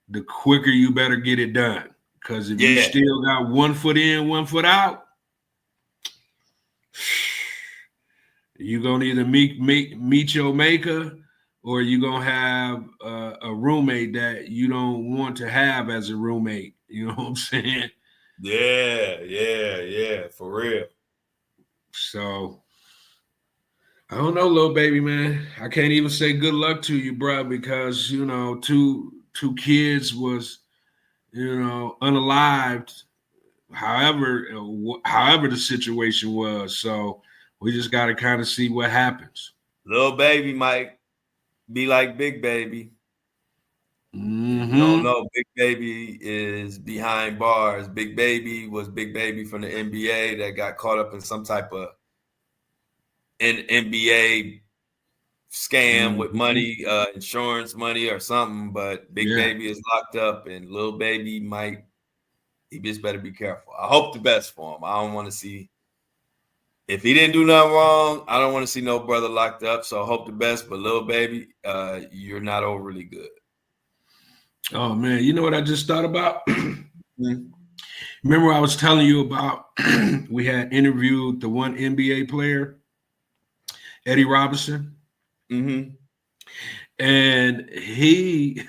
Speaker 2: the quicker you better get it done. Because if you still got 1 foot in, 1 foot out, you're gonna either meet your maker, or you're gonna have a roommate that you don't want to have as a roommate. You know what I'm saying?
Speaker 1: Yeah, for real.
Speaker 2: So I don't know, Lil Baby, man. I can't even say good luck to you, bro, because two kids was unalived. However the situation was. So we just got to kind of see what happens.
Speaker 1: Lil Baby might be like Big Baby.
Speaker 2: Mm-hmm.
Speaker 1: No, Big Baby is behind bars. Big Baby was Big Baby from the NBA that got caught up in some type of NBA scam with money, insurance money or something. But Big Baby is locked up, and Lil Baby he just better be careful. I hope the best for him. I don't want to see, if he didn't do nothing wrong, I don't want to see no brother locked up. So I hope the best. But Lil Baby, you're not overly good.
Speaker 2: Oh man, you know what I just thought about? Remember I was telling you about we had interviewed the one NBA player, Eddie Robinson.
Speaker 1: Mm-hmm.
Speaker 2: And he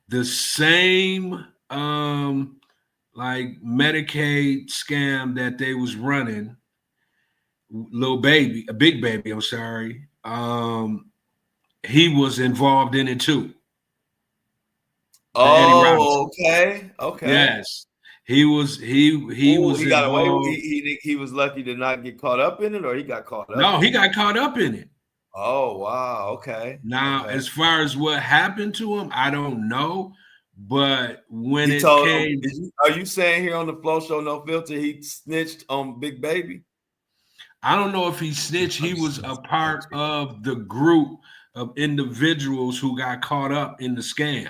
Speaker 2: the same like Medicaid scam that they was running, Big Baby, I'm sorry. He was involved in it too.
Speaker 1: Oh, okay.
Speaker 2: Yes. He was
Speaker 1: got away. He was lucky to not get caught up in it, or he got caught up.
Speaker 2: No, he got caught up in it.
Speaker 1: Oh wow. Okay.
Speaker 2: Now,
Speaker 1: Okay.
Speaker 2: as far as what happened to him, I don't know. But when
Speaker 1: He
Speaker 2: it
Speaker 1: told him,
Speaker 2: came,
Speaker 1: are you saying here on the Flo Show No Filter he snitched on Big Baby?
Speaker 2: I don't know if he snitched.
Speaker 1: I'm
Speaker 2: He was
Speaker 1: just
Speaker 2: a
Speaker 1: messing with
Speaker 2: part
Speaker 1: you.
Speaker 2: of the group of individuals who got caught up in the scam.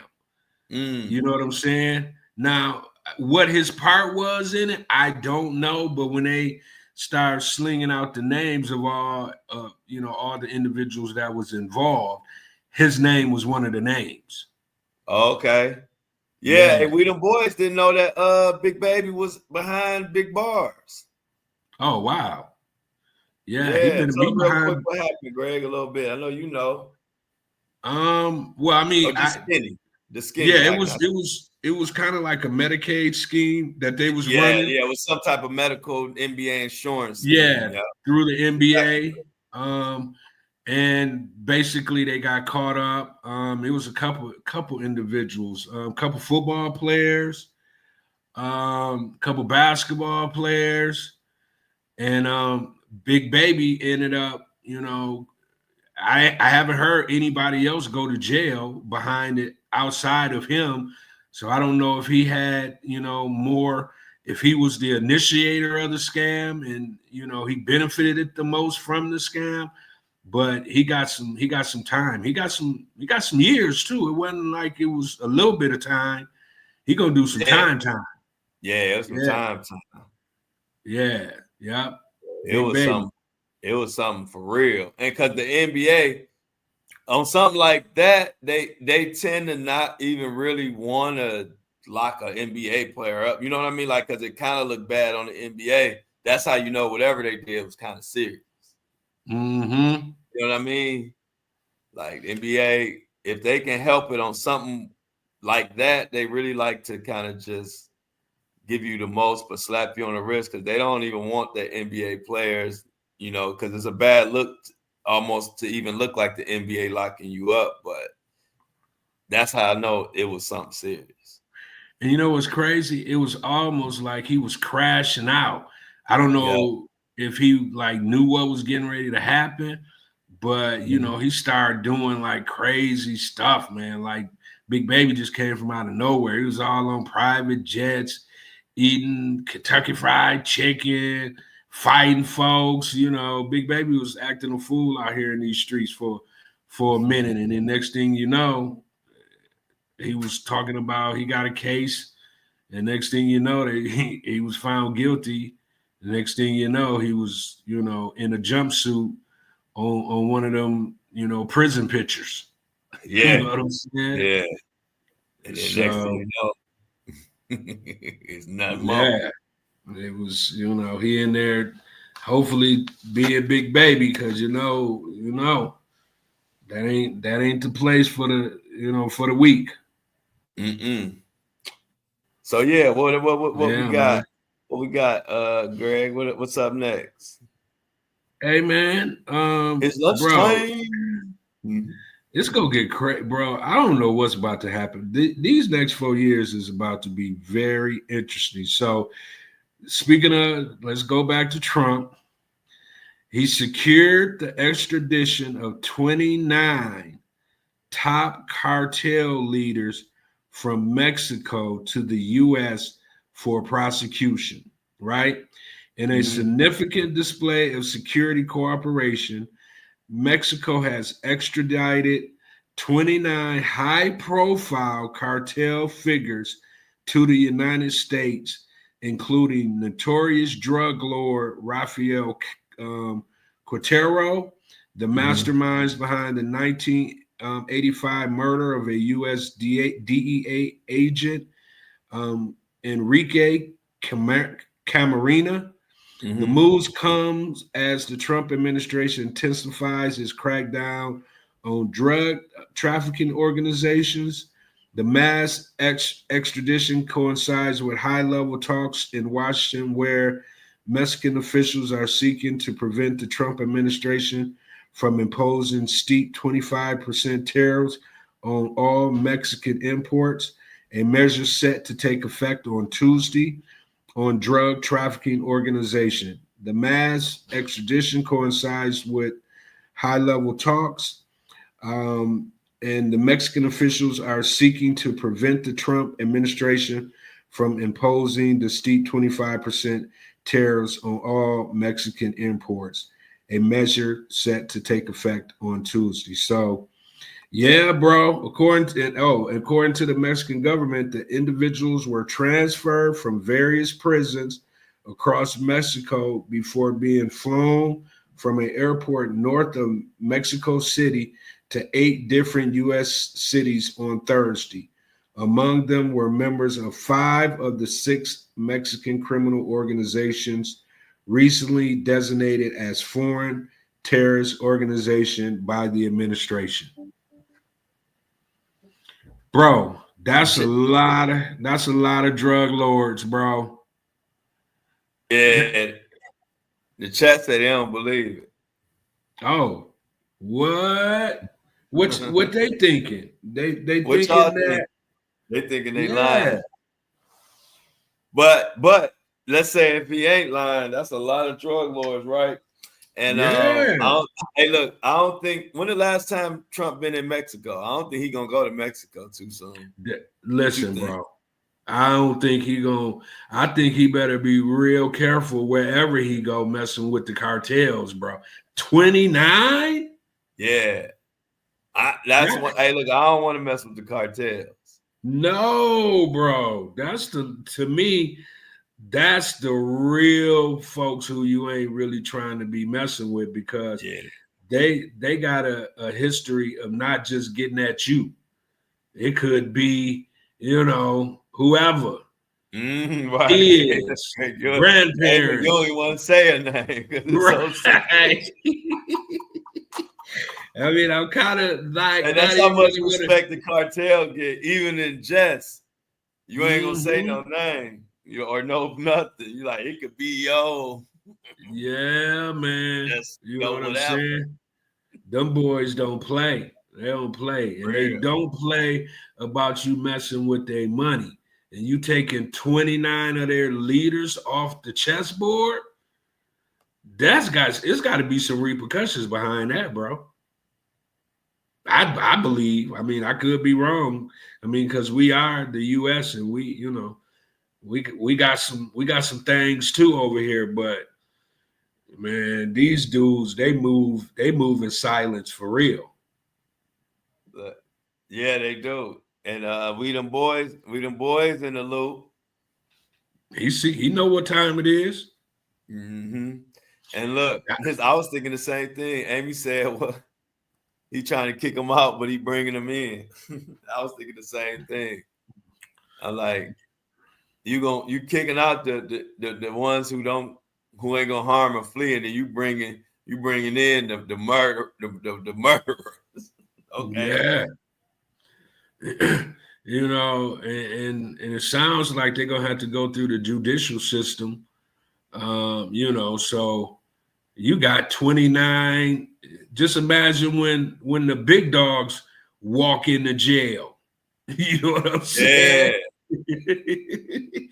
Speaker 2: You know what I'm saying? Now, what his part was in it, I don't know. But when they start slinging out the names of all, all the individuals that was involved, his name was one of the names.
Speaker 1: Okay. Yeah,
Speaker 2: Yeah.
Speaker 1: and we them boys didn't know that Big Baby was behind big bars.
Speaker 2: Oh wow. Yeah, he
Speaker 1: Yeah.
Speaker 2: been
Speaker 1: So
Speaker 2: be
Speaker 1: real quick,
Speaker 2: behind.
Speaker 1: what happened, Greg? A little bit. I know you know.
Speaker 2: Well, I mean,
Speaker 1: Oh, just skinny. The skinny.
Speaker 2: yeah, it was kind of like a Medicaid scheme that they was
Speaker 1: Yeah,
Speaker 2: running.
Speaker 1: yeah. It was some type of medical NBA insurance scheme.
Speaker 2: Yeah,
Speaker 1: Yeah.
Speaker 2: through the NBA. And basically they got caught up. It was a couple individuals, couple football players, couple basketball players, and Big Baby ended up, I haven't heard anybody else go to jail behind it outside of him. So I don't know if he had, more, if he was the initiator of the scam and, he benefited the most from the scam, but he got some time. He got some years too. It wasn't like it was a little bit of time. He gonna do some
Speaker 1: Yeah.
Speaker 2: time.
Speaker 1: Yeah, it was some
Speaker 2: Yeah.
Speaker 1: time.
Speaker 2: Yeah. Yep.
Speaker 1: It
Speaker 2: Big
Speaker 1: was
Speaker 2: Baby.
Speaker 1: something. It was something for real. And because the NBA on something like that, they tend to not even really want to lock an NBA player up. You know what I mean? Like because it kind of looked bad on the NBA. That's how you know whatever they did was kind of serious.
Speaker 2: Mm-hmm.
Speaker 1: You know what I mean? Like NBA, if they can help it on something like that, they really like to kind of just give you the most, but slap you on the wrist because they don't even want the NBA players, because it's a bad look almost to even look like the NBA locking you up. But that's how I know it was something serious.
Speaker 2: And you know what's crazy? It was almost like he was crashing out. I don't
Speaker 1: Yeah.
Speaker 2: know if he like knew what was getting ready to happen, but he started doing like crazy stuff, man. Like Big Baby just came from out of nowhere. He was all on private jets, eating Kentucky Fried Chicken, fighting folks. Big Baby was acting a fool out here in these streets for a minute, and then next thing you know, he was talking about he got a case, and next thing you know, he was found guilty. The next thing you know, he was in a jumpsuit on one of them prison pictures. You
Speaker 1: Yeah.
Speaker 2: know what I'm saying?
Speaker 1: Yeah. And then next thing
Speaker 2: So
Speaker 1: you know, it's nothing more.
Speaker 2: yeah, it was he in there, hopefully being Big Baby because that ain't the place for the weak.
Speaker 1: Mm-mm. So yeah, what we
Speaker 2: Yeah, man.
Speaker 1: got? What we got, Greg? What's up next?
Speaker 2: Hey man,
Speaker 1: It's
Speaker 2: bro,
Speaker 1: lunchtime. Mhm.
Speaker 2: it's gonna get crazy, bro. I don't know what's about to happen. These next 4 years is about to be very interesting. So, speaking of, let's go back to Trump. He secured the extradition of 29 top cartel leaders from Mexico to the U.S. for prosecution, right? In a
Speaker 1: Mhm.
Speaker 2: significant display of security cooperation, Mexico has extradited 29 high profile cartel figures to the United States, including notorious drug lord Rafael Quintero, the
Speaker 1: Mhm.
Speaker 2: masterminds behind the 1985 murder of a U.S. DEA agent, Enrique Camarena. The
Speaker 1: Mhm.
Speaker 2: moves comes as the Trump administration intensifies its crackdown on drug trafficking organizations. The mass extradition coincides with high-level talks in Washington where Mexican officials are seeking to prevent the Trump administration from imposing steep 25% tariffs on all Mexican imports, a measure set to take effect on Tuesday on drug trafficking organization. The mass extradition coincides with high-level talks. And the Mexican officials are seeking to prevent the Trump administration from imposing the steep 25% tariffs on all Mexican imports, a measure set to take effect on Tuesday. So, yeah, bro. According to the Mexican government, the individuals were transferred from various prisons across Mexico before being flown from an airport north of Mexico City to 8 different U.S. cities on Thursday. Among them were members of 5 of the 6 Mexican criminal organizations recently designated as foreign terrorist organization by the administration. Bro, that's a lot of drug lords, bro.
Speaker 1: Yeah, the chat said they don't believe it.
Speaker 2: Oh, what? What they thinking? They
Speaker 1: What
Speaker 2: thinking
Speaker 1: y'all
Speaker 2: that
Speaker 1: think? They thinking they
Speaker 2: yeah.
Speaker 1: lying. But let's say if he ain't lying, that's a lot of drug lords, right? And
Speaker 2: Yeah.
Speaker 1: I don't think when the last time Trump been in Mexico. I don't think he gonna go to Mexico too soon.
Speaker 2: Listen, bro. I don't think he gonna. I think he better be real careful wherever he go, messing with the cartels, bro. 29.
Speaker 1: Yeah, that's what. Hey, look, I don't want to mess with the cartels.
Speaker 2: No, bro. To me, that's the real folks who you ain't really trying to be messing with because they got a history of not just getting at you. It could be, whoever.
Speaker 1: Right.
Speaker 2: Kids, grandparents.
Speaker 1: Hey, you don't even want to say a name because it's so
Speaker 2: I mean, I'm kind of like,
Speaker 1: and that's how much respect the cartel get, even in jest. You ain't gonna say no name, or no nothing. You like it could be
Speaker 2: Yeah, man. You know what I'm saying? Them boys don't play. They don't play, and they don't play about you messing with their money. And you taking 29 of their leaders off the chessboard. It's got to be some repercussions behind that, bro. I believe. I mean, I could be wrong. I mean, because we are the U.S. and we got some things too over here. But man, these dudes they move in silence for real.
Speaker 1: Yeah, they do. And we them boys in the loop.
Speaker 2: He know what time it is.
Speaker 1: Mm-hmm. And look, I was thinking the same thing. Amy said, well, he trying to kick him out, but he bringing him in. I was thinking the same thing. I'm like, you kicking out the ones who ain't gonna harm or flee, and then you bringing in the murderers. Okay.
Speaker 2: Yeah. And it sounds like they're gonna have to go through the judicial system. So you got 29. Just imagine when the big dogs walk into jail. You know what I'm saying?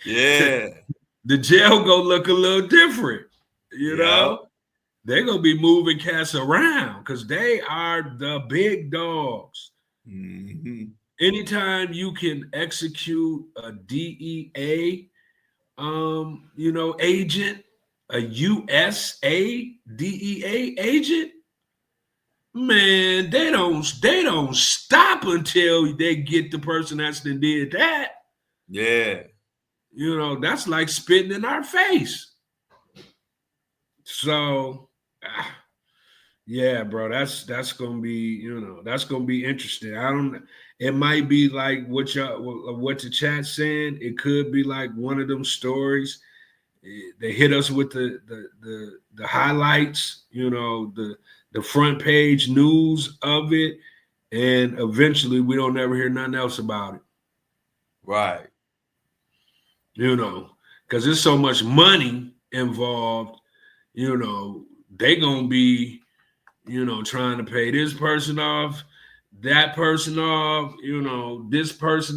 Speaker 1: Yeah.
Speaker 2: The jail gonna look a little different. You know? They're gonna be moving cats around because they are the big dogs.
Speaker 1: Mm-hmm.
Speaker 2: Anytime you can execute a DEA agent, a USA DEA agent, man, they don't stop until they get the person that's done did that.
Speaker 1: Yeah.
Speaker 2: That's like spitting in our face. So yeah, bro, that's gonna be, that's gonna be interesting. It might be like what the chat's saying. It could be like one of them stories. They hit us with the highlights, the front page news of it, and eventually we don't ever hear nothing else about it.
Speaker 1: Right.
Speaker 2: Because there's so much money involved, they gonna be, trying to pay this person off, that person off, this person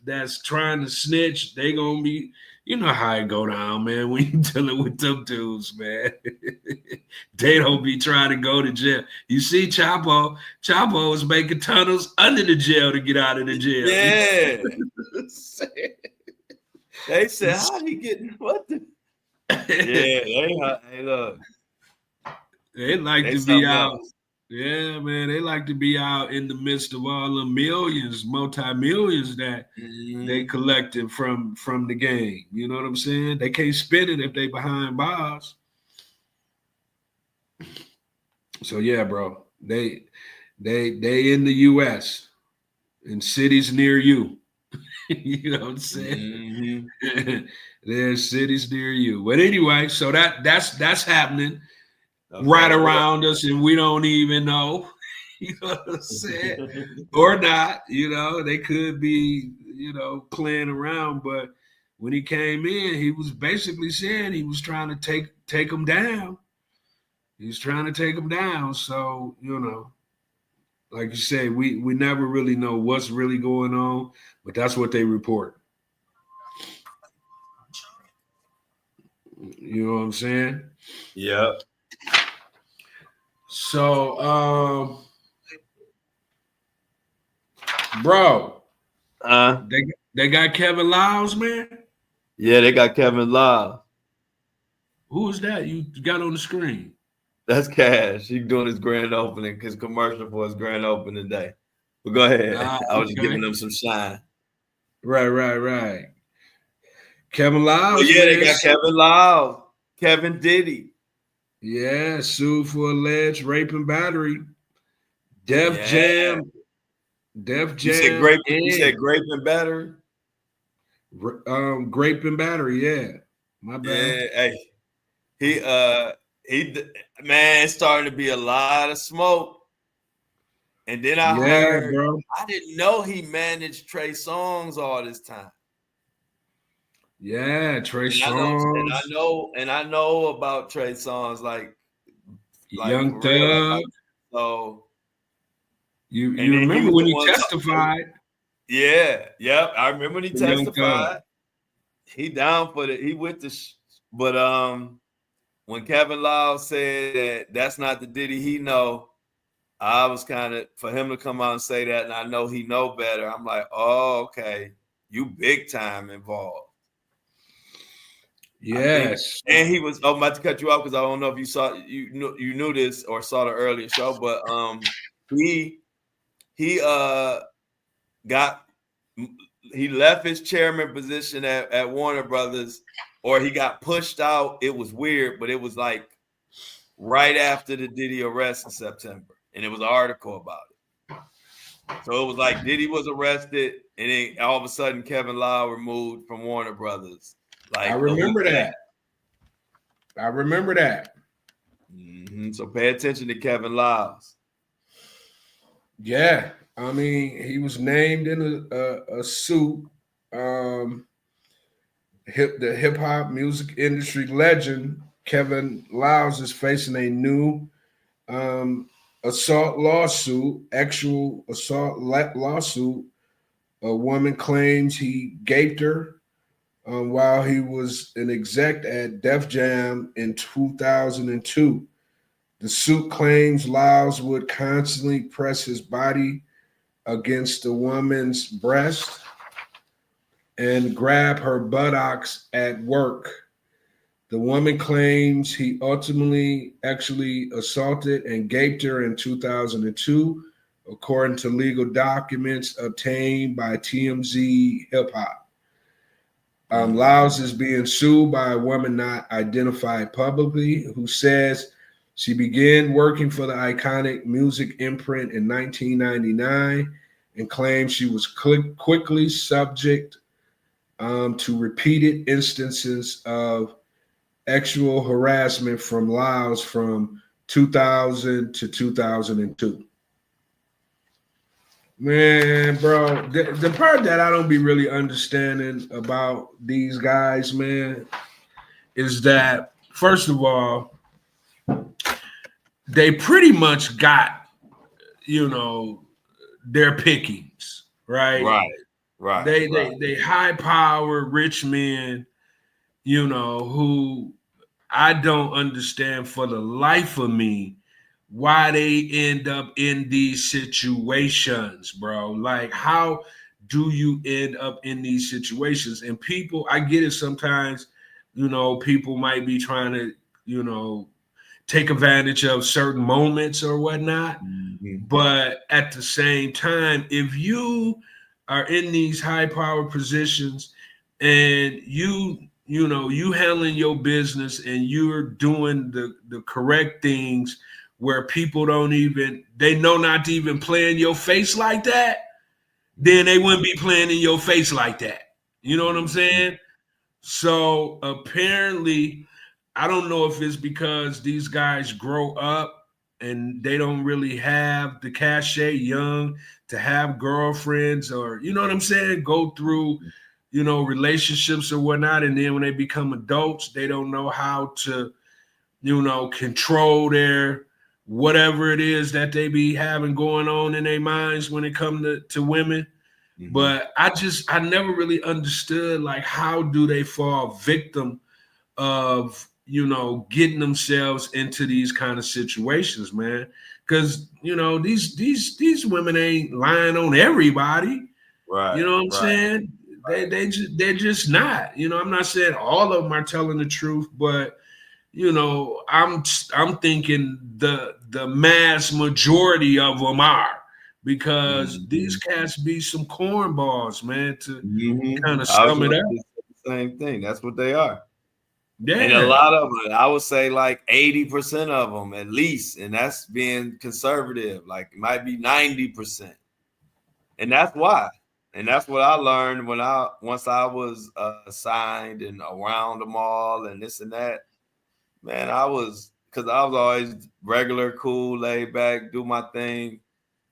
Speaker 2: that's trying to snitch, they gonna be, you know how it go down, man, when you dealing with them dudes, man. They don't be trying to go to jail. You see Chapo was making tunnels under the jail to get out of the jail.
Speaker 1: Yeah. They said, how he getting what the hey, look.
Speaker 2: They like
Speaker 1: They
Speaker 2: to be
Speaker 1: something
Speaker 2: out.
Speaker 1: else.
Speaker 2: Yeah, man, they like to be out in the midst of all the millions, multi-millions that they collected from the game. You know what I'm saying? They can't spend it if they behind bars. So yeah, bro. They in the US in cities near you. You know what I'm saying? There's cities near you. But anyway, so that's happening right around us, and we don't even know. You know what I'm saying? Or not, they could be, playing around. But when he came in, he was basically saying he was trying to take them down. He's trying to take them down. So, like you say, we never really know what's really going on, but that's what they report. You know what I'm saying?
Speaker 1: Yeah.
Speaker 2: So, bro, they got Kevin Lyles, man.
Speaker 1: Yeah, they got Kevin Lyles.
Speaker 2: Who is that you got on the screen?
Speaker 1: That's Cash. He's doing his grand opening, his commercial for his grand opening day. But go ahead. I was just giving them some shine.
Speaker 2: Right. Kevin Lyles.
Speaker 1: Yeah, they got Kevin Lyles, Kevin Diddy.
Speaker 2: Yeah, sued for alleged rape and battery. Def Jam.
Speaker 1: You said grape and battery?
Speaker 2: Grape and battery, yeah. My bad.
Speaker 1: Yeah, hey. He man, it's starting to be a lot of smoke. And then I heard, bro. I didn't know he managed Trey Songz all this time.
Speaker 2: Yeah, Trey Songz.
Speaker 1: I know about Trey Songz, like
Speaker 2: Young Thug.
Speaker 1: So
Speaker 2: you remember when he testified?
Speaker 1: Yeah, I remember when he testified. He down for he with the but when Kevin Lyles said that's not the Diddy he know, I was kind of, for him to come out and say that, and I know he know better. I'm like, oh, okay, you big time involved.
Speaker 2: Yes.
Speaker 1: And he was. I'm about to cut you off because I don't know if you knew this or saw the earlier show, but he left his chairman position at Warner Brothers, or he got pushed out. It was weird, but it was like right after the Diddy arrest in September, and it was an article about it. So it was like Diddy was arrested, and then all of a sudden Kevin Lyles removed from Warner Brothers. Like
Speaker 2: I remember that.
Speaker 1: So pay attention to Kevin Lyles.
Speaker 2: Yeah, I mean, he was named in a suit. The hip hop music industry legend Kevin Lyles is facing a new assault lawsuit. A woman claims he gaped her while he was an exec at Def Jam in 2002. The suit claims Lyles would constantly press his body against the woman's breast and grab her buttocks at work. The woman claims he ultimately actually assaulted and gaped her in 2002, according to legal documents obtained by TMZ Hip Hop. Lyles is being sued by a woman not identified publicly who says she began working for the iconic music imprint in 1999 and claims she was quickly subject to repeated instances of sexual harassment from Lyles from 2000 to 2002. Man, bro, the part that I don't be really understanding about these guys, man, is that, first of all, they pretty much got, their pickings, right?
Speaker 1: Right.
Speaker 2: They high power rich men, you know, who I don't understand for the life of me why they end up in these situations, bro. Like, how do you end up in these situations? And people, I get it sometimes, you know, people might be trying to, you know, take advantage of certain moments or whatnot.
Speaker 1: Mm-hmm.
Speaker 2: But at the same time, if you are in these high power positions and you know you handling your business and you're doing the correct things where people don't even they know not to even play in your face like that, then they wouldn't be playing in your face like that. You know what I'm saying? So apparently, I don't know if it's because these guys grow up and they don't really have the cachet young to have girlfriends, or you know what I'm saying, go through, you know, relationships or whatnot. And then when they become adults, they don't know how to, you know, control their whatever it is that they be having going on in their minds when it comes to women. But I never really understood, like, how do they fall victim of, you know, getting themselves into these kind of situations, man? Because, you know, these women ain't lying on everybody. You know what I'm saying? They're just not. You know, I'm not saying all of them are telling the truth, but you know, I'm thinking the mass majority of them are, because these cats be some cornballs, man. To kind of
Speaker 1: I was
Speaker 2: sum it
Speaker 1: just
Speaker 2: up,
Speaker 1: the same thing. That's what they are. And a
Speaker 2: yeah.
Speaker 1: lot of them, I would say like 80% of them at least, and that's being conservative. Like it might be 90%. And that's why. And that's what I learned once I was signed and around them all and this and that. Man, because I was always regular, cool, laid back, do my thing.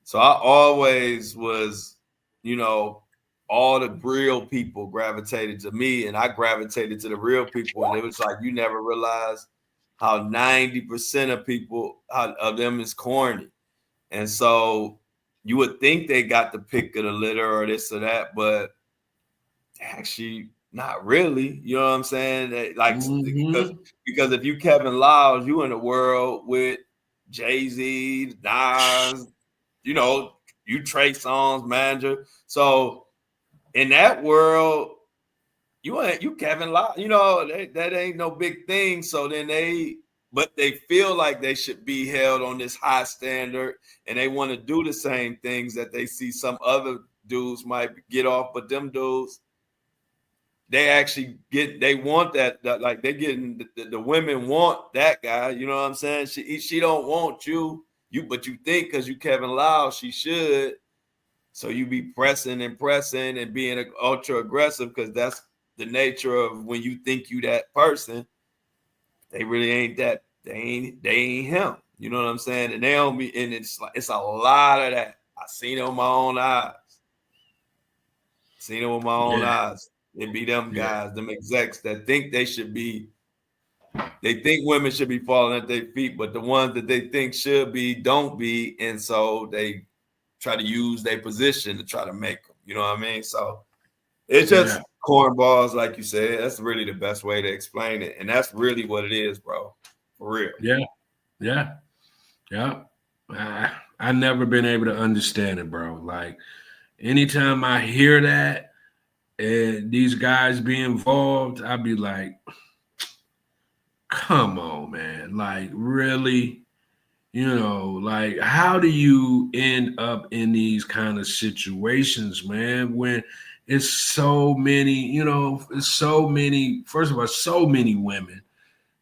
Speaker 1: So I always was, you know, all the real people gravitated to me, and I gravitated to the real people. And it was like you never realize how 90% of people of them is corny. And so you would think they got the pick of the litter or this or that, but actually not really. You know what I'm saying? Because if you Kevin Lyles, you in the world with Jay-Z, Nas, you know, you Trey Songz manager. So in that world, you Kevin Lyles, you know, that ain't no big thing. So then but they feel like they should be held on this high standard, and they want to do the same things that they see some other dudes might get off, but them dudes, they actually they want that like they getting the women want that guy. You know what I'm saying? She don't want but you think because you Kevin Lyles, she should. So you be pressing and being ultra aggressive because that's the nature of when you think you that person. They really ain't that. They ain't him. You know what I'm saying? And they don't be. And it's a lot of that. I seen it with my own eyes. Seen it with my own eyes. It be them guys, them execs that think they should be. They think women should be falling at their feet, but the ones that they think should be don't be, and so they try to use their position to try to make them. You know what I mean? So it's just cornballs, like you said. That's really the best way to explain it, and that's really what it is, bro. For real.
Speaker 2: Yeah. I never been able to understand it, bro. Like anytime I hear that and these guys be involved, I'd be like, come on, man. Like, really? You know, like, how do you end up in these kind of situations, man, when it's so many, you know, it's so many, first of all, so many women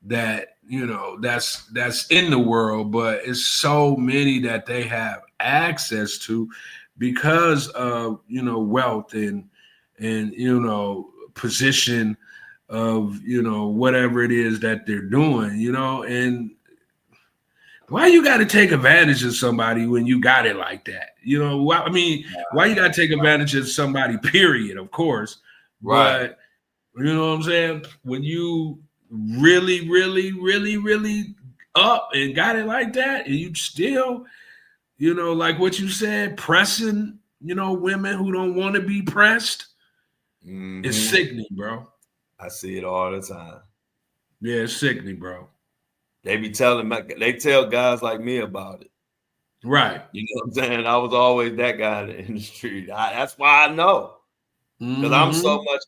Speaker 2: that, you know, that's in the world, but it's so many that they have access to because of, you know, wealth and you know, position of, you know, whatever it is that they're doing, you know. And why you got to take advantage of somebody when you got it like that? You know, I mean, why you got to take advantage of somebody, period, of course. But, you know what I'm saying? When you really, really, really, really up and got it like that, and you still, like what you said, pressing, women who don't want to be pressed. It's sickening, bro.
Speaker 1: I see it all the time.
Speaker 2: Yeah, it's sickening, bro.
Speaker 1: They tell guys like me about it.
Speaker 2: Right.
Speaker 1: You know what I'm saying? I was always that guy in the industry. That's why I know. Because I'm so much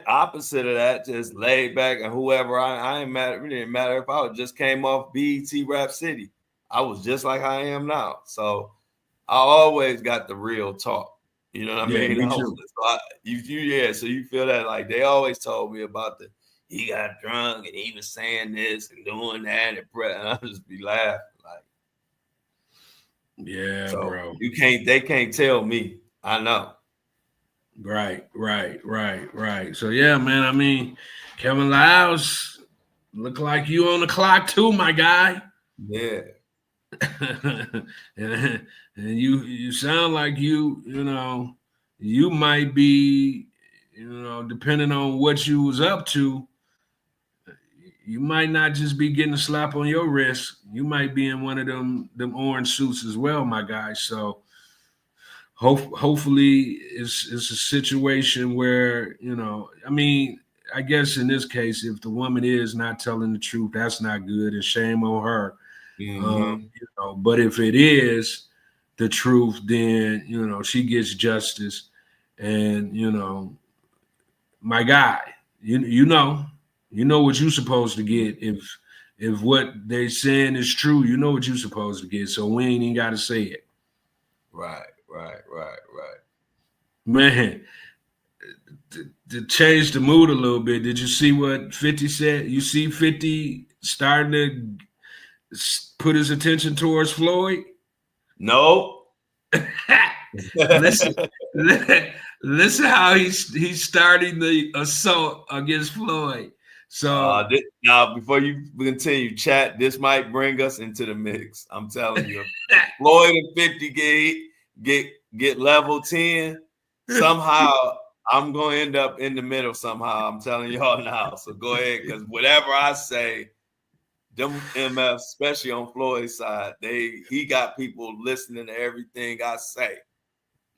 Speaker 1: opposite of that, just laid back and whoever. I ain't matter. It didn't matter if I just came off BET Rap City. I was just like I am now. So I always got the real talk. You know what I mean?
Speaker 2: Me too.
Speaker 1: So you feel that like they always told me about he got drunk and he was saying this and doing that and I just be laughing like,
Speaker 2: yeah,
Speaker 1: so
Speaker 2: bro.
Speaker 1: They can't tell me. I know.
Speaker 2: Right. So yeah, man. I mean, Kevin Lyles look like you on the clock too, my guy.
Speaker 1: Yeah.
Speaker 2: and you sound like you might be, depending on what you was up to, you might not just be getting a slap on your wrist. You might be in one of them orange suits as well, my guy. So hopefully it's a situation where, I mean, I guess in this case, if the woman is not telling the truth, that's not good and shame on her. But if it is the truth, then she gets justice, and my guy, you know what you're supposed to get. If what they saying is true, you know what you're supposed to get. So we ain't even got to say it.
Speaker 1: Right.
Speaker 2: Man, to change the mood a little bit, did you see what 50 said? You see 50 starting to put his attention towards Floyd?
Speaker 1: No.
Speaker 2: listen how he's starting the assault against Floyd. So
Speaker 1: now, before you continue, chat, this might bring us into the mix. I'm telling you, Floyd and 50 get level 10. Somehow, I'm going to end up in the middle somehow. I'm telling y'all now. So go ahead, because whatever I say, them MFs, especially on Floyd's side, he got people listening to everything I say.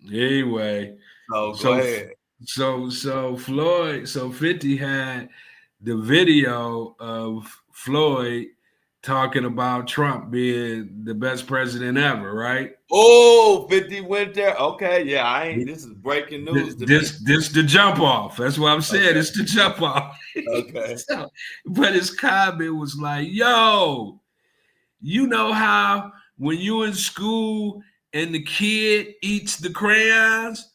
Speaker 2: Anyway,
Speaker 1: so go ahead.
Speaker 2: So Floyd, 50 had the video of Floyd talking about Trump being the best president ever, right?
Speaker 1: Oh, 50 went there. Okay, yeah, this is breaking news to me.
Speaker 2: This the jump off. That's what I'm saying. Okay. It's the jump off.
Speaker 1: Okay.
Speaker 2: But his comment was like, yo, you know how when you in school and the kid eats the crayons,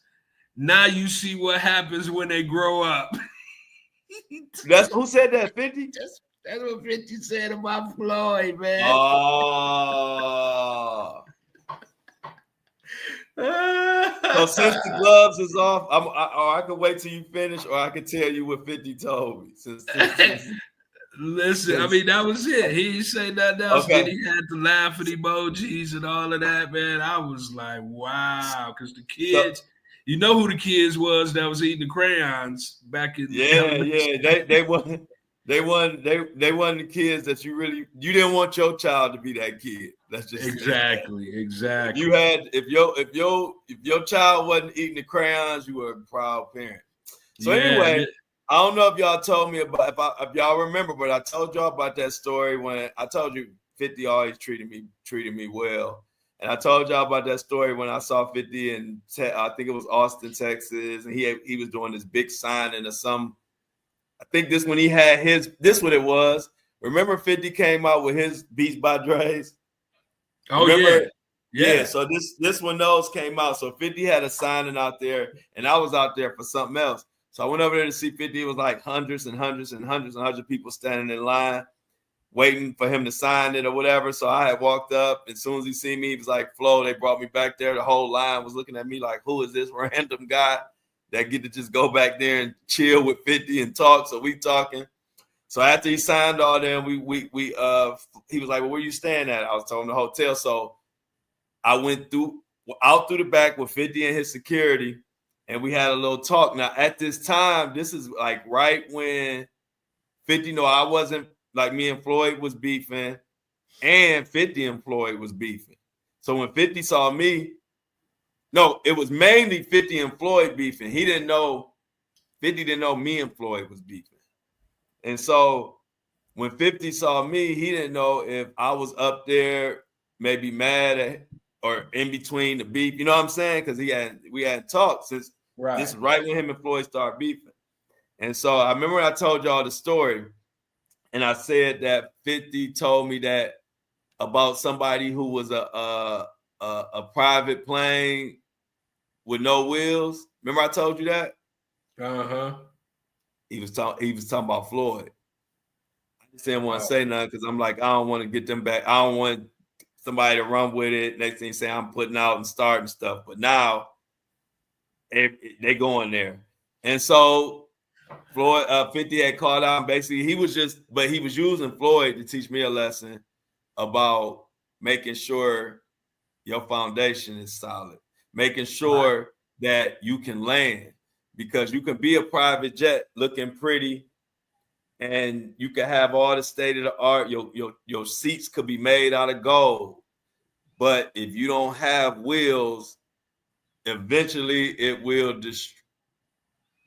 Speaker 2: now you see what happens when they grow up.
Speaker 1: That's who said that, 50?
Speaker 2: That's what 50 said about Floyd, man.
Speaker 1: Oh. So since the gloves is off, I can wait till you finish, or I can tell you what 50 told me.
Speaker 2: Listen, I mean, that was it. He didn't say nothing else. Okay. Then he had the laughing emojis and all of that, man. I was like, wow, because the kids, you know who the kids was that was eating the crayons back in
Speaker 1: they wasn't the kids that you didn't want your child to be that kid. That's just
Speaker 2: exactly.
Speaker 1: If your child wasn't eating the crayons, you were a proud parent. So anyway, I don't know if y'all told me about if y'all remember, but I told y'all about that story when I told you 50 always treated me well. And I told y'all about that story when I saw 50 in I think it was Austin, Texas, and he was doing this big signing of some. I think this when he had this what it was. Remember 50 came out with his Beats by Dre's?
Speaker 2: Oh, remember?
Speaker 1: Yeah. So this when those came out. So 50 had a signing out there, and I was out there for something else. So I went over there to see 50. It was like hundreds and hundreds and hundreds and hundreds of people standing in line, waiting for him to sign it or whatever. So I had walked up, and as soon as he seen me, he was like, Flo, they brought me back there. The whole line was looking at me like, who is this random guy that get to just go back there and chill with 50 and talk? So we talking. So after he signed all them, he was like, well, where you staying at? I was telling him the hotel. So I went out through the back with 50 and his security, and we had a little talk. Now, at this time, this is like right when 50, I wasn't like me and Floyd was beefing, and 50 and Floyd was beefing. So when 50 saw me, no, it was mainly 50 and Floyd beefing. 50 didn't know me and Floyd was beefing. And so when 50 saw me, he didn't know if I was up there maybe mad at or in between the beef. You know what I'm saying? Because we hadn't talked since this is right when him and Floyd started beefing. And so I remember I told y'all the story, and I said that 50 told me that about somebody who was a private plane with no wheels. Remember I told you that? He was talking about Floyd. I just didn't want to say nothing because I'm like, I don't want to get them back. I don't want somebody to run with it. Next thing you say, I'm putting out and starting stuff. But now they going there. And so Floyd 50 had called out. Basically, he was using Floyd to teach me a lesson about making sure your foundation is solid, making sure that you can land, because you can be a private jet looking pretty and you can have all the state of the art. Your seats could be made out of gold. But if you don't have wheels, eventually it will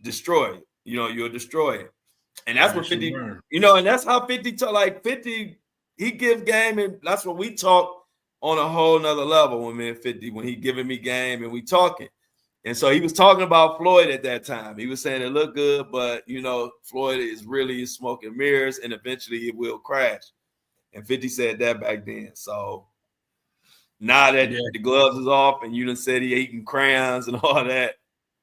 Speaker 1: destroy it. You'll destroy it. And that's what 50, and that's how 50 talk. Like 50, he give game, and that's what we talk on a whole nother level when me and 50, when he giving me game and we talking. And so he was talking about Floyd at that time. He was saying it looked good, but Floyd is really smoke and mirrors, and eventually it will crash. And 50 said that back then. So now that the gloves is off and you done said he eating crayons and all that.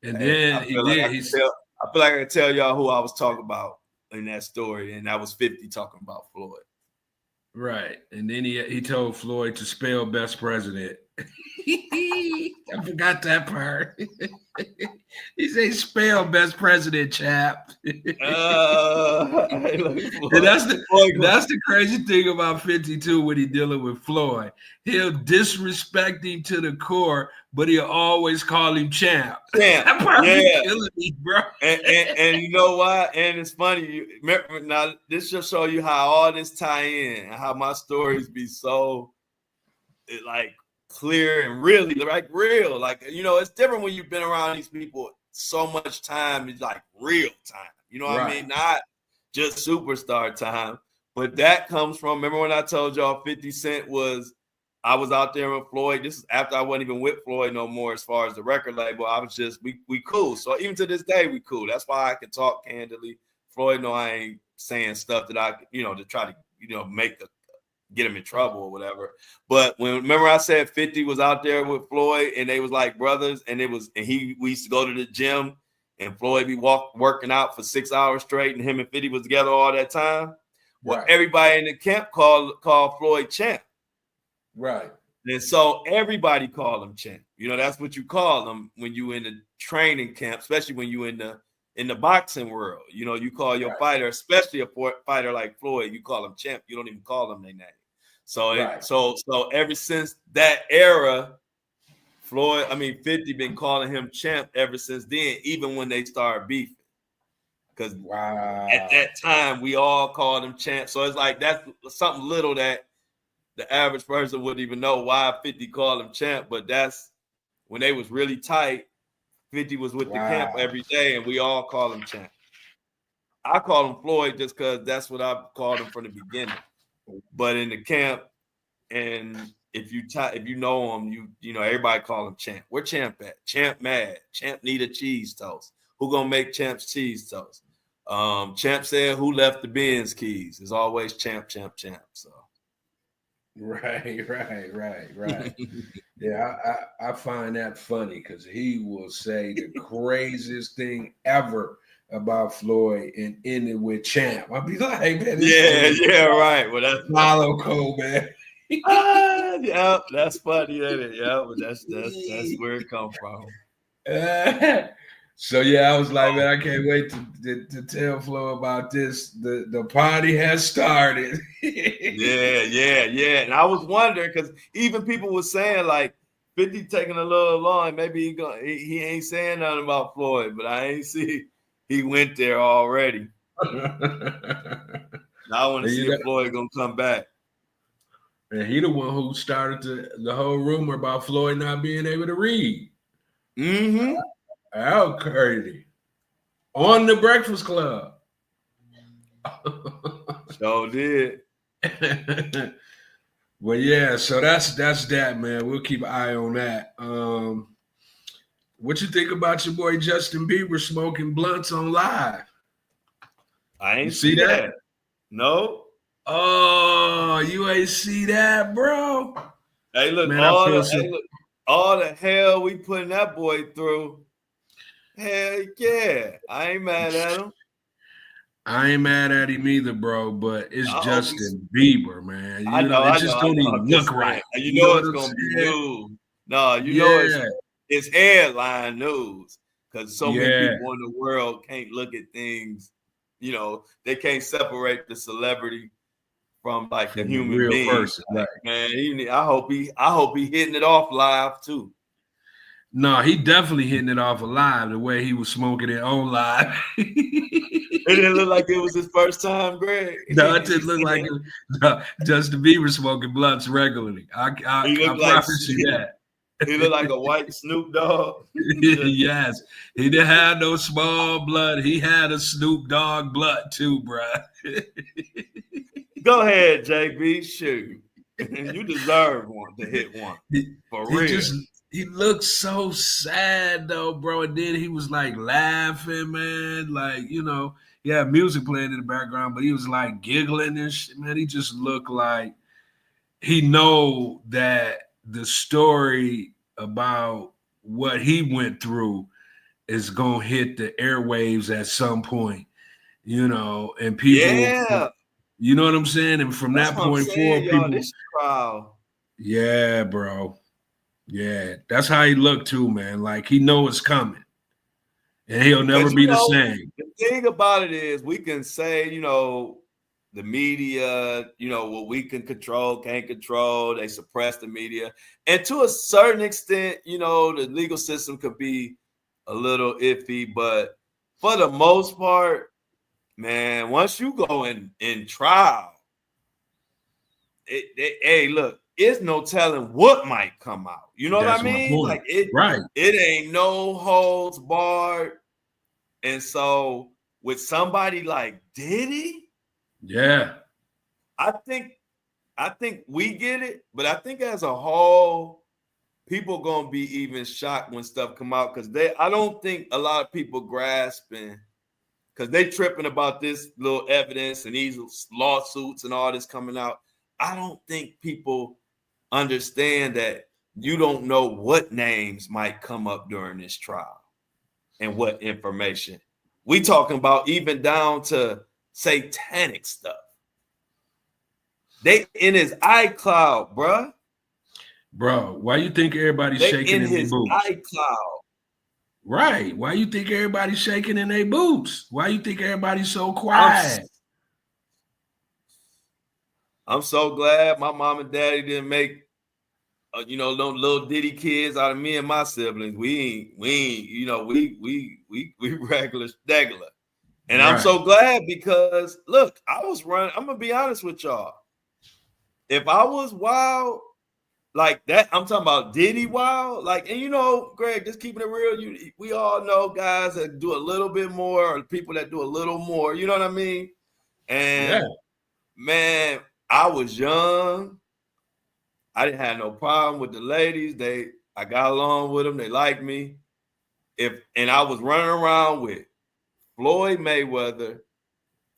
Speaker 2: And then I feel like
Speaker 1: I can tell y'all who I was talking about in that story, and that was 50 talking about Floyd.
Speaker 2: Right. And then he told Floyd to spell best president. I forgot that part. He said spell best president, chap. And that's the crazy thing about 52 when he dealing with Floyd. He'll disrespect him to the core, but he'll always call him champ. That part be killing me, bro.
Speaker 1: And you know why? And it's funny. Now this just show you how all this tie in and how my stories be so like clear and really like real. Like, it's different when you've been around these people so much time. It's like real time. You know what I mean? Not just superstar time. But that comes from, remember when I told y'all 50 Cent I was out there with Floyd. This is after I wasn't even with Floyd no more as far as the record label. I was just, we cool. So even to this day, we cool. That's why I can talk candidly. Floyd know I ain't saying stuff that I, to try to, get him in trouble or whatever. But remember I said 50 was out there with Floyd and they was like brothers, and we used to go to the gym and Floyd be working out for 6 hours straight, and him and 50 was together all that time. Well, everybody in the camp called Floyd champ.
Speaker 2: Right.
Speaker 1: And so everybody called him champ. That's what you call him when you in the training camp, especially when you in the boxing world. You call your fighter, especially a fighter like Floyd, you call him champ. You don't even call them their name. So so ever since that era, 50 been calling him champ ever since then, even when they started beefing. Because at that time, we all called him champ. So it's like that's something little that the average person wouldn't even know why 50 called him champ. But that's when they was really tight. 50 was with the camp every day, and we all call him champ. I call him Floyd just because that's what I called him from the beginning. But in the camp, and if you know him, everybody call him champ. Where champ at? Champ mad. Champ need a cheese toast. Who gonna make champ's cheese toast? Champ said, who left the Benz keys? It's always champ. So.
Speaker 2: Right. Yeah, I find that funny because he will say the craziest thing ever about Floyd and end it with champ. I'll be like, hey, man,
Speaker 1: right. Well, that's
Speaker 2: follow code, man.
Speaker 1: Yeah, that's funny, isn't it? Yeah, but that's where it come from.
Speaker 2: So I was like, man, I can't wait to tell Flo about this. The party has started.
Speaker 1: Yeah. And I was wondering because even people were saying like 50 taking a little long. Maybe he ain't saying nothing about Floyd, but I ain't see he went there already. Now I want to see if Floyd gonna come back.
Speaker 2: And he the one who started the whole rumor about Floyd not being able to read.
Speaker 1: Mm-hmm.
Speaker 2: How crazy. On the Breakfast Club.
Speaker 1: So did.
Speaker 2: Well, yeah, so that's that, man. We'll keep an eye on that. What you think about your boy Justin Bieber smoking blunts on live?
Speaker 1: I
Speaker 2: You
Speaker 1: ain't
Speaker 2: see
Speaker 1: see
Speaker 2: that?
Speaker 1: that. No.
Speaker 2: Oh, you ain't see that, bro.
Speaker 1: Hey, look,
Speaker 2: Man, I feel so.
Speaker 1: all the hell we putting that boy through. Hell yeah. I ain't mad at him.
Speaker 2: I ain't mad at him either, bro, but it's
Speaker 1: I hope he's
Speaker 2: Justin Bieber, man.
Speaker 1: I
Speaker 2: You know,
Speaker 1: know,
Speaker 2: it
Speaker 1: I know,
Speaker 2: just
Speaker 1: I
Speaker 2: don't
Speaker 1: know.
Speaker 2: even
Speaker 1: I'm
Speaker 2: look
Speaker 1: just
Speaker 2: right.
Speaker 1: saying. And you
Speaker 2: You know
Speaker 1: know
Speaker 2: what
Speaker 1: it's
Speaker 2: I'm
Speaker 1: gonna be
Speaker 2: saying?
Speaker 1: news. No, you know
Speaker 2: Yeah,
Speaker 1: it's headline news because so many
Speaker 2: yeah.
Speaker 1: people in the world can't look at things, they can't separate the celebrity from like the
Speaker 2: From the
Speaker 1: human
Speaker 2: real
Speaker 1: being.
Speaker 2: person,
Speaker 1: Like,
Speaker 2: right?
Speaker 1: man, I hope he hitting it off live too.
Speaker 2: No, he definitely hitting it off alive the way he was smoking it on live.
Speaker 1: It didn't look like it was his first time, Greg.
Speaker 2: No, it didn't look like it. No, Justin Bieber smoking blunts regularly. I
Speaker 1: He looked like
Speaker 2: promise you that.
Speaker 1: he looked like a white Snoop Dogg.
Speaker 2: Yes, he didn't have no small blood. He had a Snoop Dogg blood too, bruh.
Speaker 1: Go ahead, JB. Shoot. You deserve one to hit one. For
Speaker 2: He
Speaker 1: real.
Speaker 2: just he looked so sad though, bro. And then he was like laughing, man. Like, he had music playing in the background, but he was like giggling and shit, man. He just looked like he know that the story about what he went through is gonna hit the airwaves at some point, and people,
Speaker 1: Yeah.
Speaker 2: you know what I'm saying? And from
Speaker 1: That's
Speaker 2: that
Speaker 1: what I'm
Speaker 2: point
Speaker 1: saying,
Speaker 2: forward,
Speaker 1: y'all.
Speaker 2: people,
Speaker 1: This trial.
Speaker 2: yeah, bro. Yeah, that's how he looked too, man. Like he know it's coming, and he'll never
Speaker 1: Because
Speaker 2: be the same.
Speaker 1: the thing about it is we can say, the media, what we can control, can't control. They suppress the media. And to a certain extent, the legal system could be a little iffy, but for the most part, man, once you go in trial, hey, look, it's no telling what might come out. You know what I
Speaker 2: That's my
Speaker 1: mean?
Speaker 2: point.
Speaker 1: Like it
Speaker 2: Right.
Speaker 1: ain't no holds barred. And so with somebody like Diddy,
Speaker 2: Yeah.
Speaker 1: I think we get it, but I think as a whole, people gonna be even shocked when stuff come out because I don't think a lot of people grasping because they tripping about this little evidence and these lawsuits and all this coming out. I don't think people understand that you don't know what names might come up during this trial and what information. We talking about even down to satanic stuff. They in his iCloud, bruh.
Speaker 2: Bro, why you think everybody's
Speaker 1: They
Speaker 2: shaking
Speaker 1: in
Speaker 2: in their
Speaker 1: his
Speaker 2: boots?
Speaker 1: iCloud.
Speaker 2: Right. Why you think everybody's shaking in their boots? Why you think everybody's so
Speaker 1: I'm
Speaker 2: quiet?
Speaker 1: I'm so glad my mom and daddy didn't make little Diddy kids out of me and my siblings. We ain't, we regular. And I'm
Speaker 2: Right.
Speaker 1: so glad because look, I was running. I'm gonna be honest with y'all. If I was wild like that, I'm talking about Diddy wild. Like, and Greg, just keeping it real. We all know guys that do a little bit more, or people that do a little more. You know what I mean?
Speaker 2: Yeah.
Speaker 1: And man, I was young. I didn't have no problem with the ladies. I got along with them. They liked me. And I was running around with Floyd Mayweather,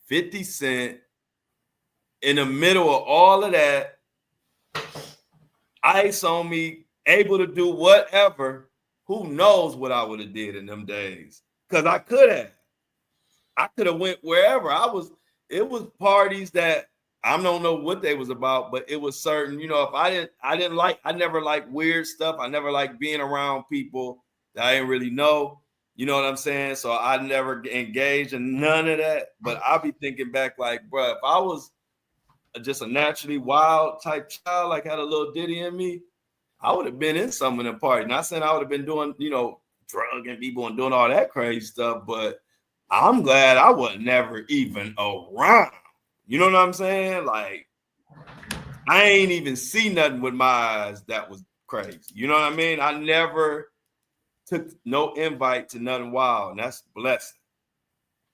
Speaker 1: 50 Cent. In the middle of all of that, ice on me, able to do whatever. Who knows what I would have did in them days? Because I could have. I could have went wherever. It was parties that I don't know what they was about, but it was certain, if I never liked weird stuff. I never liked being around people that I didn't really know. You know what I'm saying? So I never engaged in none of that. But I'll be thinking back like, bro, if I was just a naturally wild type child, like had a little Diddy in me, I would have been in some of them parties. Not saying I would have been doing, drugging people and doing all that crazy stuff, but I'm glad I was never even around. You know what I'm saying? Like, I ain't even see nothing with my eyes that was crazy. You know what I mean? I never took no invite to nothing wild, and that's a blessing.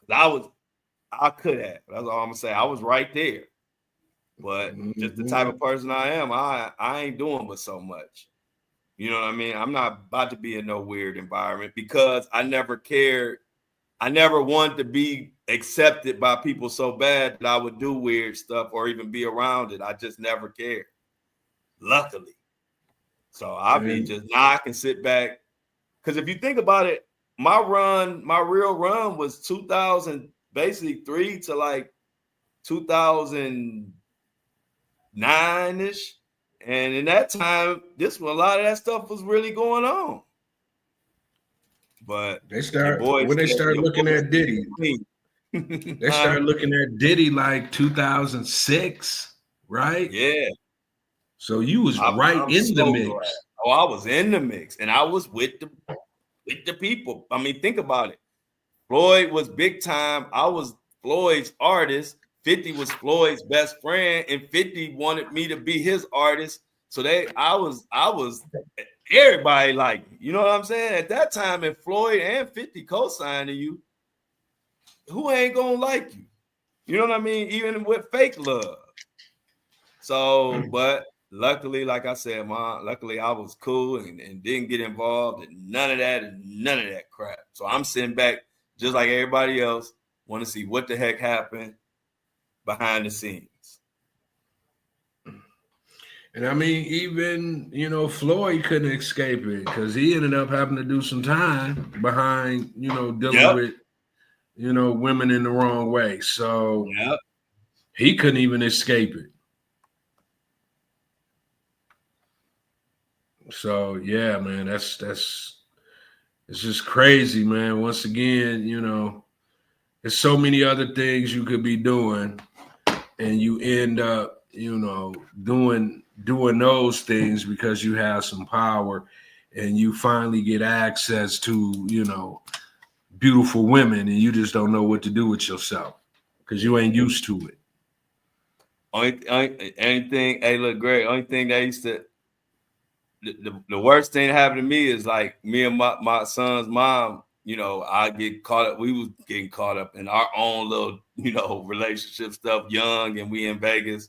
Speaker 1: I could have. That's all I'm gonna say. I was right there. But just the type of person I am, I ain't doing but so much. You know what I mean? I'm not about to be in no weird environment because I never cared. I never wanted to be accepted by people so bad that I would do weird stuff or even be around it. I just never cared. Luckily. So I be just now I can sit back. Because if you think about it, my real run was 2000, basically 3 to like 2009-ish. And in that time, a lot of that stuff was really going on. But
Speaker 2: they started looking at Diddy. They started looking at Diddy like 2006, right?
Speaker 1: Yeah.
Speaker 2: So you was in the mix.
Speaker 1: Glad. Oh, I was in the mix, and I was with the people. I mean, think about it. Floyd was big time. I was Floyd's artist. 50 was Floyd's best friend, and 50 wanted me to be his artist. So I was everybody like, you know what I'm saying? At that time, if Floyd and 50 co-signing you, who ain't gonna like you? You know what I mean? Even with fake love. So, but luckily, like I said, luckily I was cool and didn't get involved in none of that crap. So I'm sitting back just like everybody else, want to see what the heck happened behind the scenes.
Speaker 2: And I mean, even, Floyd couldn't escape it because he ended up having to do some time behind, dealing with, women in the wrong way. So he couldn't even escape it. So, yeah, man, it's just crazy, man. Once again, there's so many other things you could be doing and you end up, doing those things because you have some power and you finally get access to, beautiful women and you just don't know what to do with yourself because you ain't used to it.
Speaker 1: Anything, hey, look, Greg, only thing that used to, the worst thing that happened to me is like me and my son's mom, I get caught up. We was getting caught up in our own little, relationship stuff, young, and we in Vegas.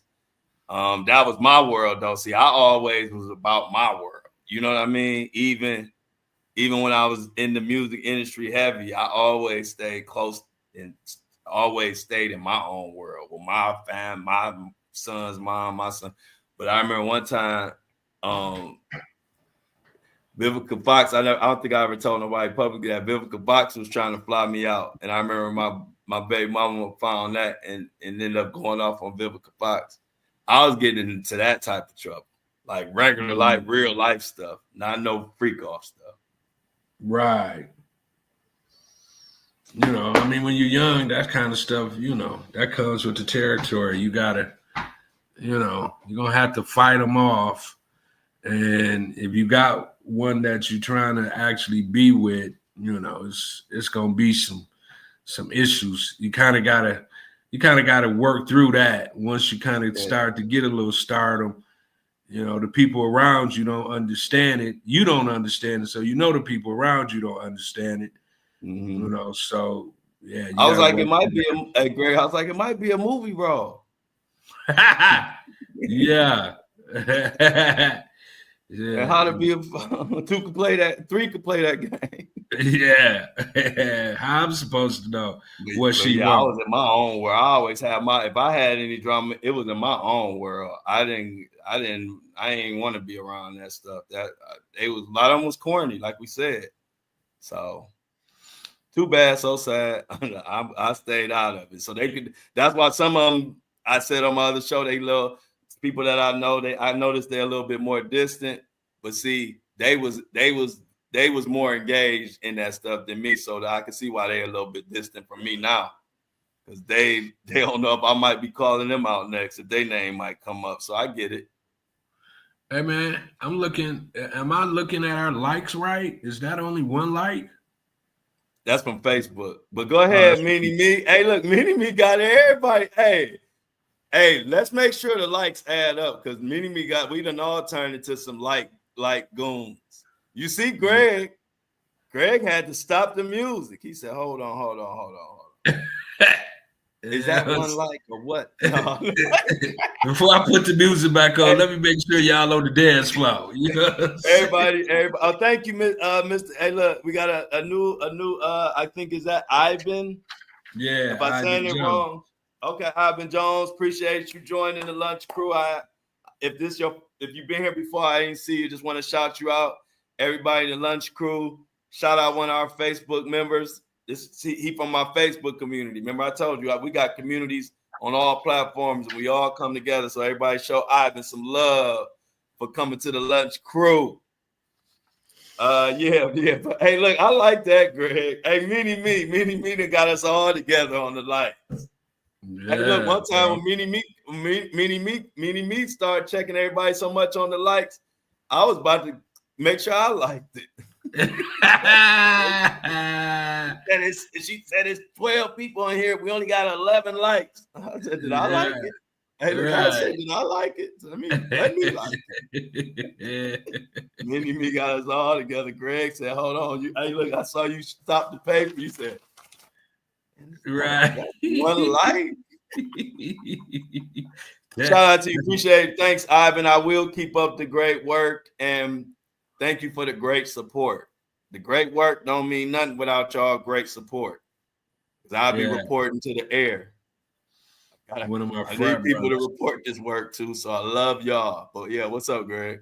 Speaker 1: That was my world, though. See, I always was about my world. You know what I mean? Even when I was in the music industry heavy, I always stayed close and always stayed in my own world with my fam, my son's mom, my son. But I remember one time, Vivica Fox, I don't think I ever told nobody publicly that Vivica Fox was trying to fly me out. And I remember my baby mama found that and ended up going off on Vivica Fox. I was getting into that type of trouble, like regular life, real life stuff, not no freak off stuff.
Speaker 2: Right. I mean, when you're young, that kind of stuff, that comes with the territory. You gotta, you're gonna have to fight them off. And if you got one that you're trying to actually be with, it's gonna be some issues. You kind of gotta work through that once you kind of start to get a little stardom. The people around you don't understand it. You don't understand it. So the people around you don't understand it.
Speaker 1: Mm-hmm.
Speaker 2: So yeah.
Speaker 1: I was like, it might be Greg. I was like, it might be a movie, bro.
Speaker 2: Yeah.
Speaker 1: Yeah. And how to be two could play that, three could play that game.
Speaker 2: Yeah. How I'm supposed to know what she wants.
Speaker 1: I was in my own world. I always had if I had any drama, it was in my own world. I ain't want to be around that stuff. A lot of them was corny, like we said. So too bad, so sad. I stayed out of it. So that's why some of them, I said on my other show, they little people that I know, I noticed they're a little bit more distant, but see, they was more engaged in that stuff than me, so that I can see why they're a little bit distant from me now, because they don't know if I might be calling them out next, if their name might come up. So I get it.
Speaker 2: Hey man, am I looking at our likes right? Is that only one like?
Speaker 1: That's from Facebook. But go ahead, Mini Me. Hey, look, Mini Me got everybody. Hey, Hey, let's make sure the likes add up because we done all turned into some like goons. You see, Greg had to stop the music. He said, hold on. Is that one like or what? No.
Speaker 2: Before I put the music back on, let me make sure y'all on the dance floor. You know
Speaker 1: everybody. Oh, thank you, Mr. Hey, look, we got a new. I think is that Ivan.
Speaker 2: Yeah.
Speaker 1: If I'm saying it wrong, okay, Ivan Jones. Appreciate you joining the lunch crew. If you've been here before, I didn't see you. Just want to shout you out, everybody in the lunch crew. Shout out one of our Facebook members. He from my Facebook community. Remember, I told you we got communities on all platforms, and we all come together. So everybody show Ivan some love for coming to the lunch crew. Yeah. But hey, look, I like that, Greg. Hey, Mini Me that got us all together on the lights. Yeah, hey, look, one time when Mini Me started checking everybody so much on the likes, I was about to make sure I liked it. She said it's 12 people in here. We only got 11 likes. I said, did I like it? Hey, look, I said, did I like it? Let me like it. Mini Me got us all together. Greg said, hold on. Hey, look, I saw you stop the paper. You said,
Speaker 2: right.
Speaker 1: One like. Shout out to you. Appreciate it. Thanks, Ivan. I will keep up the great work. And thank you for the great support. The great work don't mean nothing without y'all great support. Because I'll be reporting to the air.
Speaker 2: One of my
Speaker 1: I need people to report this work too. So I love y'all. But yeah, what's up, Greg?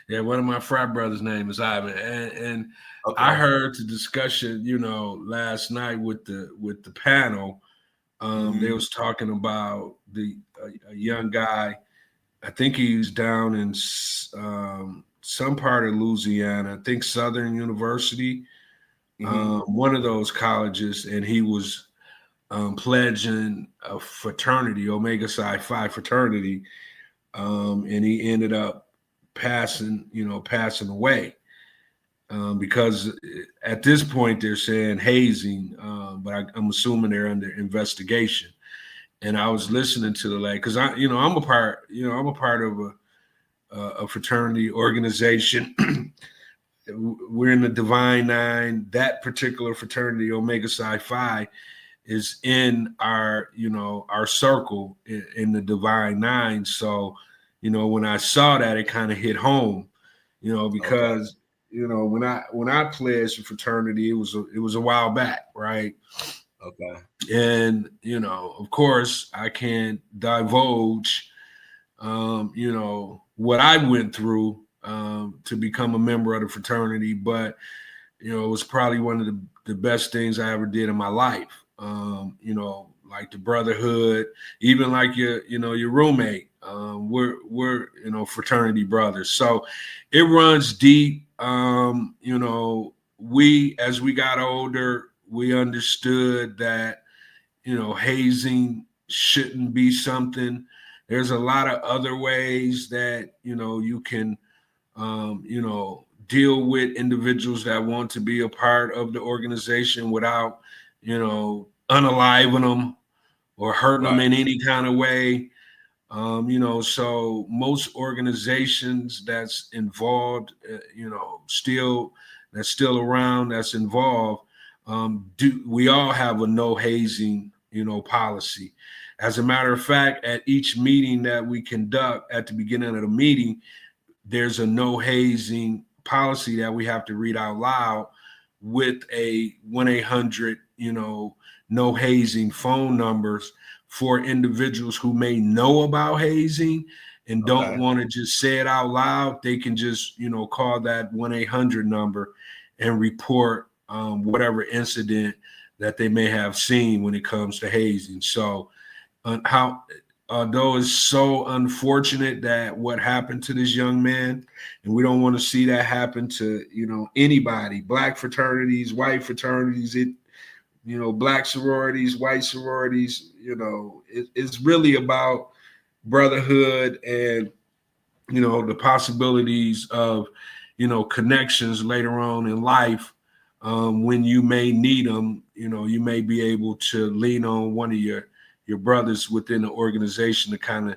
Speaker 2: Yeah, one of my frat brothers' name is Ivan, and I heard the discussion, last night with the panel. They was talking about a young guy. I think he was down in some part of Louisiana. I think Southern University, one of those colleges, and he was pledging a fraternity, Omega Psi Phi fraternity, and he ended up passing away because at this point they're saying hazing, but I'm assuming they're under investigation. And I was listening to the because I'm a part of a fraternity organization. We're in the Divine Nine. That particular fraternity, Omega Psi Phi, is in our circle in the Divine Nine. So, when I saw that, it kind of hit home, because when I pledged a fraternity, it was a while back, right?
Speaker 1: Okay.
Speaker 2: And of course, I can't divulge, what I went through to become a member of the fraternity, but it was probably one of the best things I ever did in my life. Like the brotherhood, even like your roommate. We're fraternity brothers. So it runs deep. We, as we got older, we understood that, hazing shouldn't be something. There's a lot of other ways that, you can, deal with individuals that want to be a part of the organization without, unaliving them or hurting them in any kind of way. So most organizations that's involved, that's still around, that's involved, we all have a no hazing, policy. As a matter of fact, at each meeting that we conduct at the beginning of the meeting, there's a no hazing policy that we have to read out loud with a 1-800, no hazing phone numbers for individuals who may know about hazing and don't want to just say it out loud. They can just, call that 1-800 number and report whatever incident that they may have seen when it comes to hazing. So although it's so unfortunate that what happened to this young man, and we don't want to see that happen to, anybody, black fraternities, white fraternities, black sororities, white sororities, it's really about brotherhood and, the possibilities of, connections later on in life. When you may need them, you may be able to lean on one of your your brothers within the organization to kind of,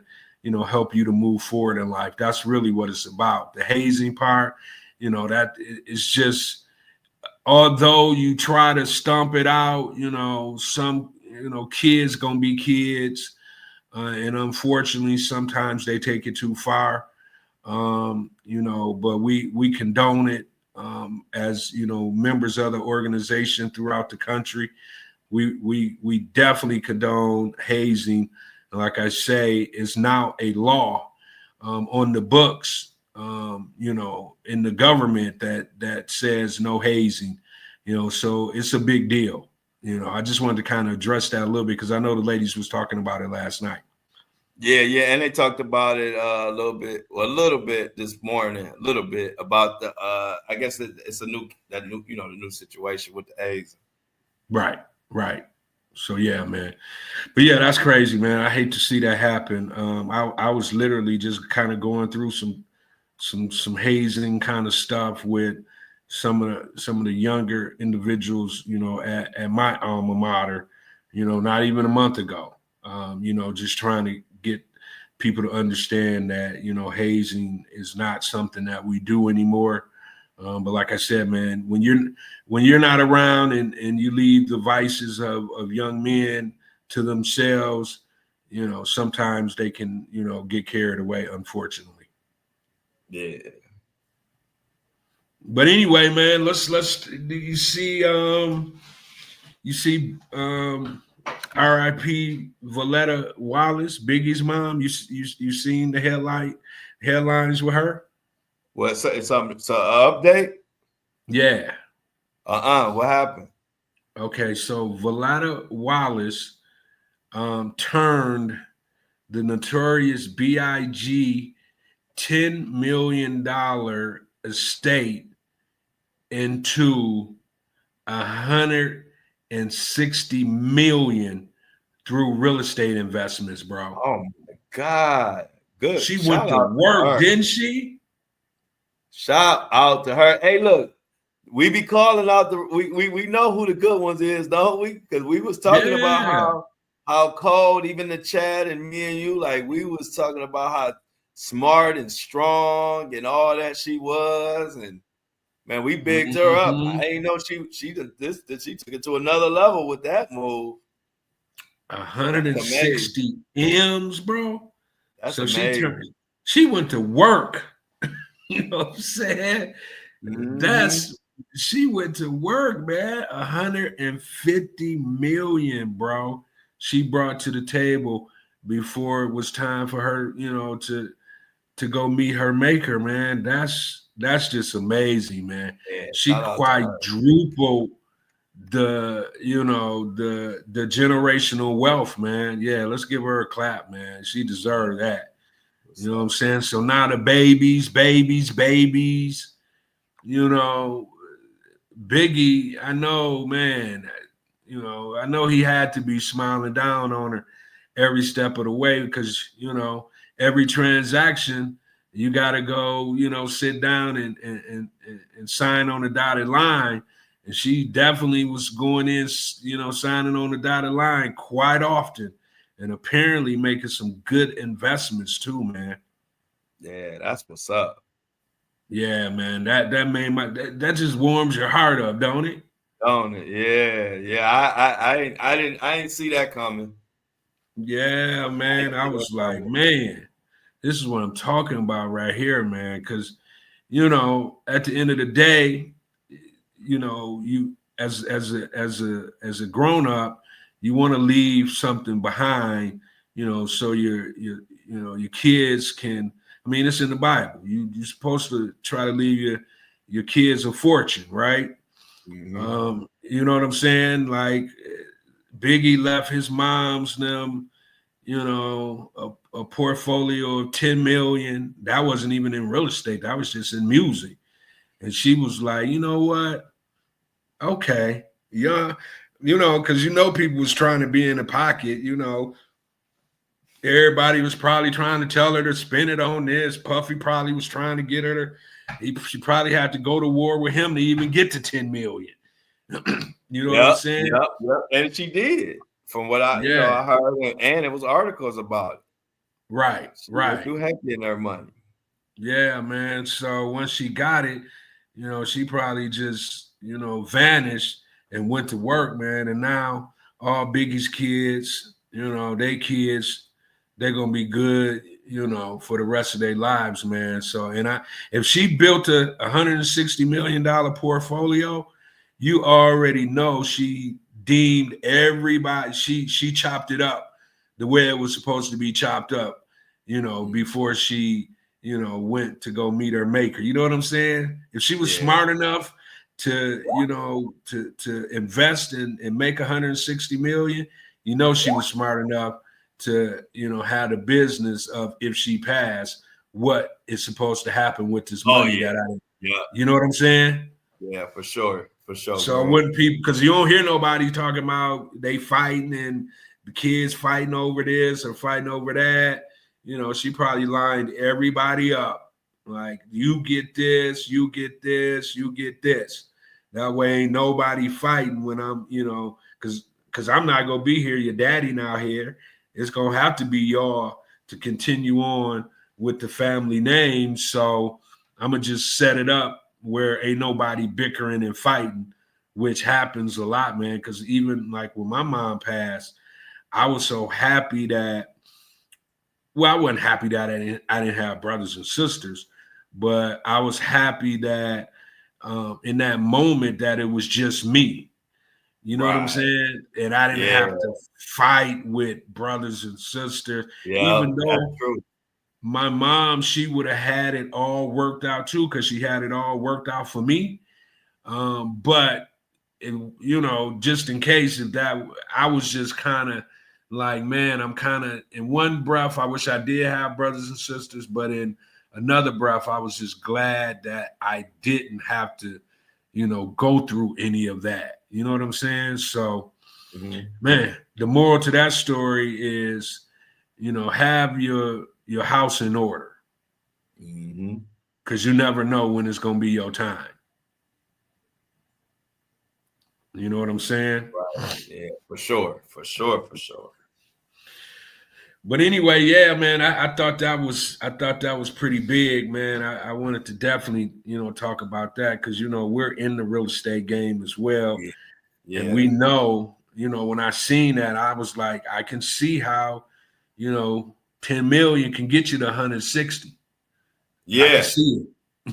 Speaker 2: help you to move forward in life. That's really what it's about. The hazing part, that is just, although you try to stomp it out, some, kids gonna be kids. And unfortunately, sometimes they take it too far. But we condone it as members of the organization throughout the country. We definitely condone hazing. And like I say, it's now a law on the books, in the government that says no hazing. So it's a big deal. I just wanted to kind of address that a little bit because I know the ladies was talking about it last night.
Speaker 1: Yeah, and they talked about it a little bit this morning, a little bit about the I guess it's the new situation with the AIDS.
Speaker 2: Right. So yeah, man. But yeah, that's crazy, man. I hate to see that happen. I was literally just kind of going through some hazing kind of stuff with some of the younger individuals, at my alma mater, not even a month ago. Just trying to get people to understand that, hazing is not something that we do anymore. But like I said, man, when you're not around and you leave the vices of young men to themselves, sometimes they can, get carried away, unfortunately.
Speaker 1: Yeah.
Speaker 2: But anyway, man, let's you see R.I.P. Valletta Wallace, Biggie's mom. You seen the headlines with her?
Speaker 1: What? So it's an update?
Speaker 2: Yeah.
Speaker 1: What happened?
Speaker 2: Okay, so Valletta Wallace turned the notorious B.I.G. $10 million estate into $160 million through real estate investments, bro.
Speaker 1: Oh my God. Good.
Speaker 2: She went to work, didn't she?
Speaker 1: Shout out to her. Hey, look, we be calling out we know who the good ones is, don't we? Because we was talking about how cold, even the chat and me and you, like we was talking about how smart and strong and all that she was, and man, we bigged her up. I ain't know she took it to another level with that move.
Speaker 2: 160 M's, bro.
Speaker 1: That's
Speaker 2: so
Speaker 1: amazing.
Speaker 2: She went to work. You know what I'm saying? She went to work, man. 150 million, bro. She brought to the table before it was time for her, to go meet her maker, man. That's just amazing, man.
Speaker 1: Yeah,
Speaker 2: she quadrupled the generational wealth, man. Yeah, let's give her a clap, man. She deserved that. You know what I'm saying? So now the babies, Biggie, I know, man, I know he had to be smiling down on her every step of the way because, every transaction, you got to go, sit down and sign on the dotted line. And she definitely was going in, signing on the dotted line quite often and apparently making some good investments too, man.
Speaker 1: Yeah, that's what's up.
Speaker 2: Yeah, man. That made that just warms your heart up, don't it?
Speaker 1: Don't it? Yeah. I didn't see that coming.
Speaker 2: Yeah, man. I was like, man, this is what I'm talking about right here, man. Because, at the end of the day, you as a grown up, you want to leave something behind, so your kids can. I mean, it's in the Bible. You're supposed to try to leave your kids a fortune, right?
Speaker 1: Mm-hmm.
Speaker 2: You know what I'm saying? Like Biggie left his mom's them, a portfolio of 10 million. That wasn't even in real estate. That was just in music. And she was like, you know what? Okay. Yeah. Because people was trying to be in the pocket, Everybody was probably trying to tell her to spend it on this. Puffy probably was trying to get her she probably had to go to war with him to even get to 10 million. You know what I'm saying?
Speaker 1: Yep. And she did. From what I
Speaker 2: Yeah,
Speaker 1: I heard, and it was articles about it.
Speaker 2: right,
Speaker 1: She was
Speaker 2: right.
Speaker 1: too happy in her money.
Speaker 2: Yeah, man. So once she got it, she probably just, vanished and went to work, man. And now all Biggie's kids, they kids, they're gonna be good, for the rest of their lives, man. So if she built a $160 million portfolio, you already know she deemed everybody, she chopped it up the way it was supposed to be chopped up, before she went to go meet her maker. You know what I'm saying? If she was smart enough to, to invest and make 160 million, she was smart enough to, have the business of, if she passed, what is supposed to happen with this
Speaker 1: Oh
Speaker 2: money
Speaker 1: yeah,
Speaker 2: that
Speaker 1: yeah,
Speaker 2: you know what I'm saying?
Speaker 1: yeah, for sure,
Speaker 2: So
Speaker 1: bro.
Speaker 2: when people, because you don't hear nobody talking about they fighting and the kids fighting over this or fighting over that. She probably lined everybody up. Like, you get this, you get this, you get this. That way ain't nobody fighting when I'm, because I'm not gonna be here. Your daddy not here. It's gonna have to be y'all to continue on with the family name. So I'm gonna just set it up where ain't nobody bickering and fighting, which happens a lot, man. Because even like when my mom passed, I was so happy that, well, I wasn't happy that I didn't have brothers and sisters, but I was happy that in that moment that it was just me. You know what I'm
Speaker 1: Right.
Speaker 2: saying? And I didn't
Speaker 1: Yeah.
Speaker 2: have to fight with brothers and sisters,
Speaker 1: Yeah.
Speaker 2: even
Speaker 1: That's
Speaker 2: though
Speaker 1: true.
Speaker 2: my mom, she would have had it all worked out too, because she had it all worked out for me. But just in case, if that, I was just kind of like, man, I'm kind of, in one breath, I wish I did have brothers and sisters, but in another breath, I was just glad that I didn't have to, go through any of that. You know what I'm saying? So, man, the moral to that story is, have your house in order, because you never know when it's gonna be your time. You know what I'm saying?
Speaker 1: Right. Yeah, for sure. For sure. For sure.
Speaker 2: But anyway, yeah, man, I thought that was pretty big, man. I wanted to definitely, talk about that because we're in the real estate game as well.
Speaker 1: Yeah.
Speaker 2: And
Speaker 1: Yeah.
Speaker 2: we know, when I seen that, I was like, I can see how, 10 million can get you to 160. I can
Speaker 1: Yeah.
Speaker 2: see it.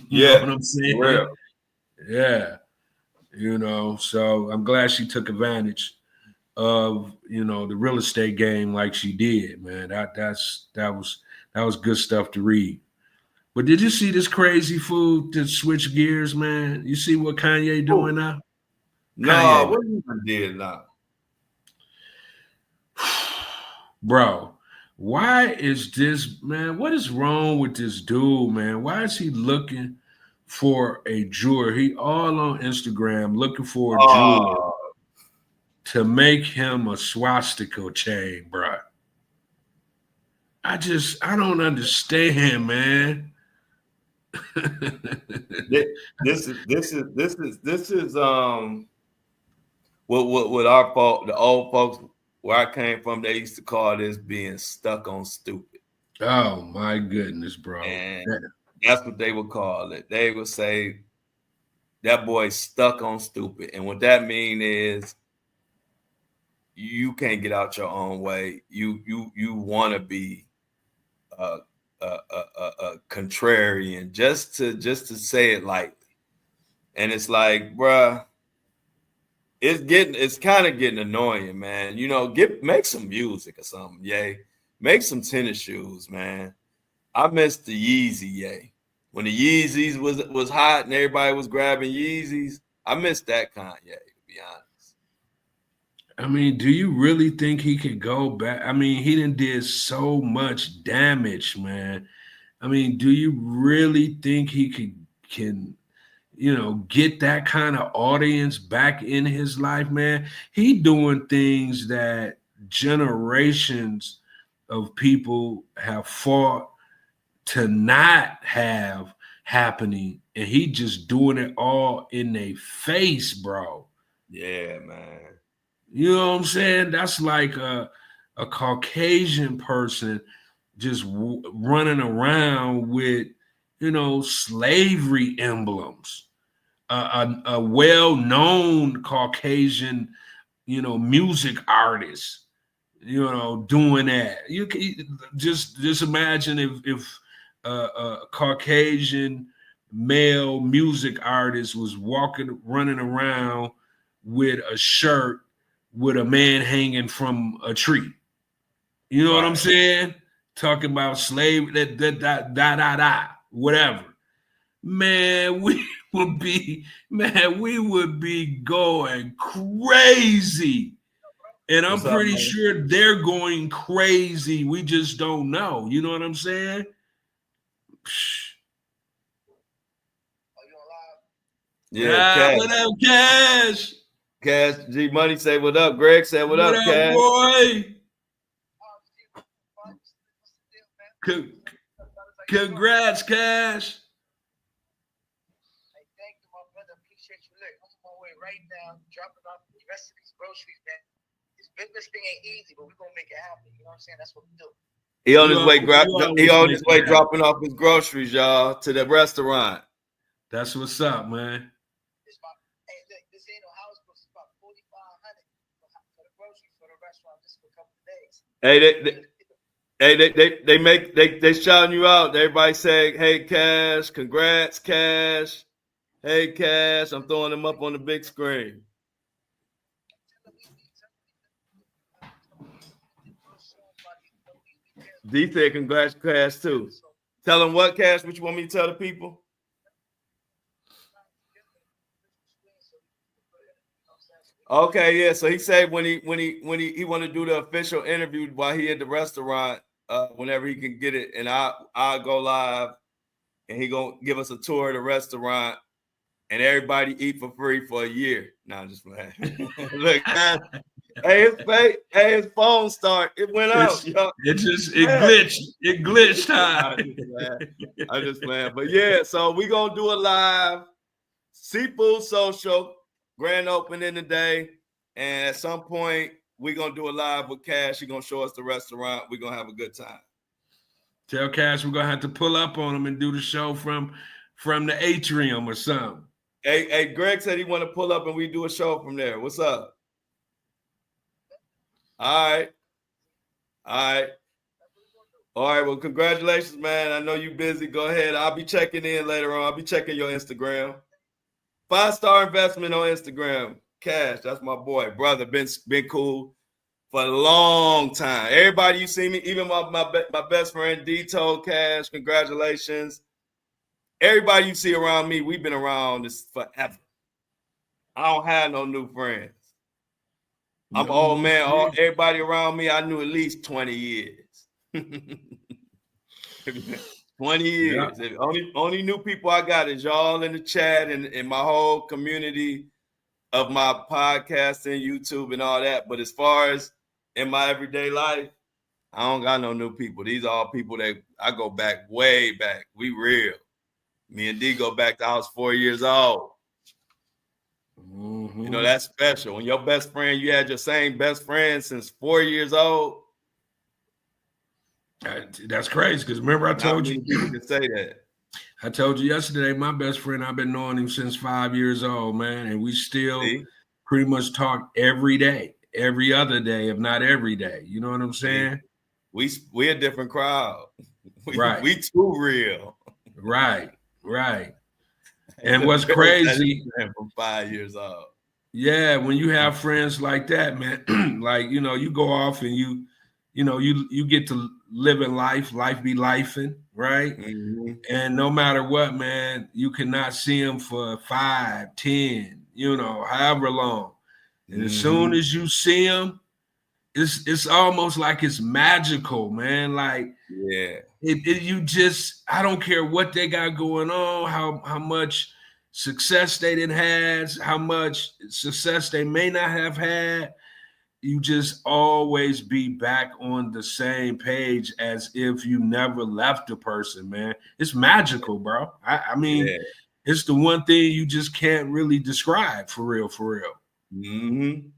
Speaker 2: You know
Speaker 1: Yeah.
Speaker 2: what I'm
Speaker 1: For
Speaker 2: saying?
Speaker 1: real.
Speaker 2: Yeah. So I'm glad she took advantage of the real estate game like she did, man. That was good stuff to read. But did you see this crazy fool to switch gears, man? You see what Kanye doing
Speaker 1: Cool.
Speaker 2: now?
Speaker 1: No,
Speaker 2: Kanye,
Speaker 1: what you did now?
Speaker 2: bro, why is this, man? What is wrong with this dude, man? Why is he looking for a jeweler? He all on Instagram looking for a jeweler
Speaker 1: Oh,
Speaker 2: to make him a swastika chain, bro. I don't understand, man.
Speaker 1: this is what our folk, the old folks where I came from, they used to call this being stuck on stupid.
Speaker 2: Oh my goodness, bro.
Speaker 1: And that's what they would call it. They would say that boy's stuck on stupid. And what that mean is you can't get out your own way. You want to be a, a contrarian just to say it lightly. And it's like, bruh, it's kind of getting annoying, man. Make some music or something, yay. Make some tennis shoes, man. I miss the Yeezy, yay. When the Yeezys was hot and everybody was grabbing Yeezys, I miss that Kanye, to be honest.
Speaker 2: I mean, do you really think he could go back? I mean, he done did so much damage, man. I mean, do you really think he can get that kind of audience back in his life, man? He doing things that generations of people have fought to not have happening, and he just doing it all in their face, bro.
Speaker 1: Yeah, man.
Speaker 2: You know what I'm saying? That's like a Caucasian person just running around with, slavery emblems. A well-known Caucasian, music artist, doing that. You can just imagine if a Caucasian male music artist was running around with a shirt with a man hanging from a tree. You know what I'm saying? Talking about slave, whatever. Man, we would be going crazy. And I'm pretty sure they're going crazy. We just don't know. You know what I'm saying?
Speaker 1: Yeah,
Speaker 2: what up, Cash?
Speaker 1: Cash, G Money say what up. Greg said what up, Cash.
Speaker 2: Boy? Congrats, Cash.
Speaker 3: Hey, thank you, my brother. Appreciate you. Look, I'm on my way right now, dropping off the rest of these groceries, man. This business thing ain't easy, but we're gonna make it happen. You know what I'm saying? That's what we do.
Speaker 1: He on his way, dropping off his groceries, y'all, to the restaurant.
Speaker 2: That's what's up, man.
Speaker 3: Hey, look, this ain't no house, but it's about $4,500 for the groceries for the restaurant just for a couple of days.
Speaker 1: They shouting you out. Everybody saying, "Hey, Cash, congrats, Cash. Hey, Cash." I'm throwing them up on the big screen. D said, "Congrats, Cash, too." Tell them what, Cash? What you want me to tell the people? Okay, yeah. So he said when he want to do the official interview while he at the restaurant, whenever he can get it, and I'll go live, and he gonna give us a tour of the restaurant, and everybody eat for free for a year. No, I'm just playing. Look, his phone it went out.
Speaker 2: It glitched. It glitched.
Speaker 1: I'm just playing. But yeah, so we gonna do a live Seafood Social grand opening today, and at some point we're gonna do a live with Cash. He's gonna show us the restaurant. We're gonna have a good time.
Speaker 2: Tell Cash we're gonna have to pull up on him and do the show from the atrium or something.
Speaker 1: Hey, Greg said he want to pull up and we do a show from there. What's up? All right. Well, congratulations, man. I know you're busy. Go ahead. I'll be checking in later on. I'll be checking your Instagram. 5-star investment on Instagram. Cash, that's my boy. Brother, been cool for a long time. Everybody you see me, even my best friend D told Cash, congratulations. Everybody you see around me, we've been around this forever. I don't have no new friends. I'm old man. Everybody around me, I knew at least 20 years. 20 years. Yeah. Only new people I got is y'all in the chat and my whole community of my podcast and YouTube and all that. But as far as in my everyday life, I don't got no new people. These are all people that I go back way back. We real. Me and D go back to I was 4 years old. Mm-hmm. You know, that's special. When your best friend, you had your same best friend since 4 years old.
Speaker 2: That's crazy because remember I told you
Speaker 1: people can say that.
Speaker 2: I told you yesterday, my best friend, I've been knowing him since 5 years old, man, and we still pretty much talk every day, every other day, if not every day. You know what I'm saying?
Speaker 1: We a different crowd. We too real.
Speaker 2: Right. And what's crazy
Speaker 1: from 5 years old.
Speaker 2: Yeah, when you have friends like that, man, like you go off and you get to live in life be lifing, right? Mm-hmm. And no matter what, man, you cannot see them for 5, 10, however long. And as soon as you see them, it's almost like it's magical, man. Like,
Speaker 1: yeah,
Speaker 2: I don't care what they got going on, how much success they didn't have, how much success they may not have had. You just always be back on the same page as if you never left the person, man. It's magical, bro. I mean, It's the one thing you just can't really describe for real.
Speaker 1: Mm-hmm.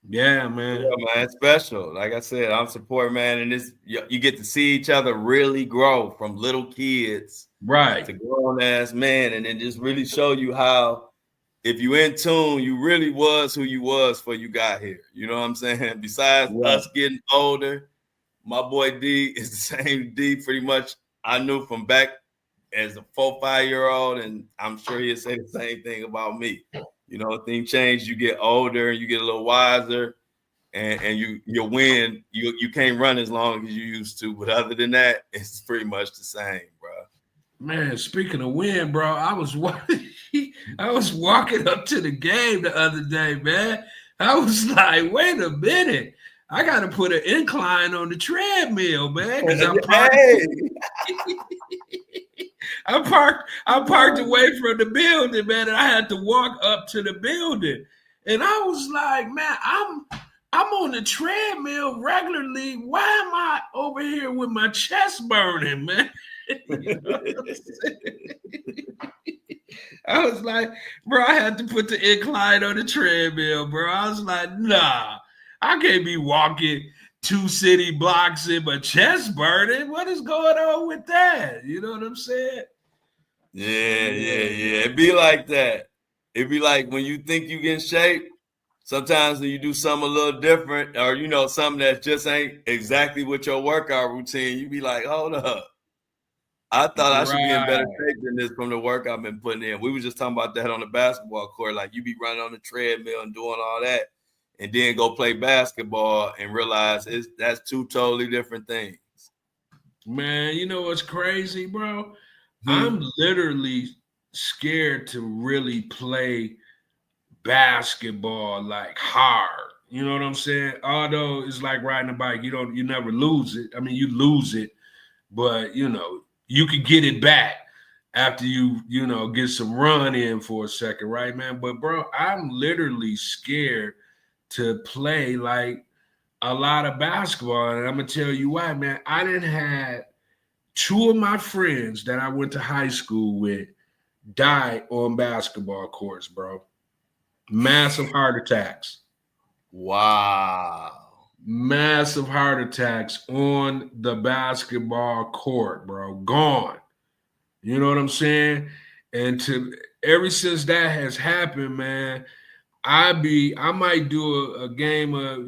Speaker 2: Yeah, man.
Speaker 1: Yeah, man, it's special. Like I said, I'm support, man, and you get to see each other really grow from little kids
Speaker 2: Right.
Speaker 1: to grown ass man, and then just really show you how, if you in tune, you really was who you was before you got here. You know what I'm saying? Besides us getting older, my boy D is the same D pretty much I knew from back as a 4-5-year-old, and I'm sure he'll say the same thing about me. You know, things change. You get older, you get a little wiser, and you win. You can't run as long as you used to, but other than that, it's pretty much the same, bro.
Speaker 2: Man, speaking of win, bro, I was walking up to the game the other day, man. I was like, wait a minute. I got to put an incline on the treadmill, man, because I parked away from the building, man, and I had to walk up to the building. And I was like, man, I'm on the treadmill regularly. Why am I over here with my chest burning, man? You know what I'm saying? I was like, bro, I had to put the incline on the treadmill, bro. I was like, nah, I can't be walking 2 city blocks in my chest burning. What is going on with that? You know what I'm saying?
Speaker 1: Yeah. It'd be like that. It'd be like when you think you get in shape, sometimes when you do something a little different, or you know, something that just ain't exactly with your workout routine, you be like, hold up. I thought I should be in better shape than this from the work I've been putting in. We were just talking about that on the basketball court. Like, you be running on the treadmill and doing all that, and then go play basketball and realize that's 2 totally different things.
Speaker 2: Man, you know what's crazy, bro? I'm literally scared to really play basketball like hard. You know what I'm saying? Although it's like riding a bike, you never lose it. I mean, you lose it, but you know, you could get it back after you get some run in for a second, right, man? But bro, I'm literally scared to play like a lot of basketball, and I'm gonna tell you why, man. I didn't have 2 of my friends that I went to high school with die on basketball courts, bro. Massive heart attacks.
Speaker 1: Wow.
Speaker 2: Massive heart attacks on the basketball court, bro. Gone. You know what I'm saying? And ever since that has happened, man, I might do a game of,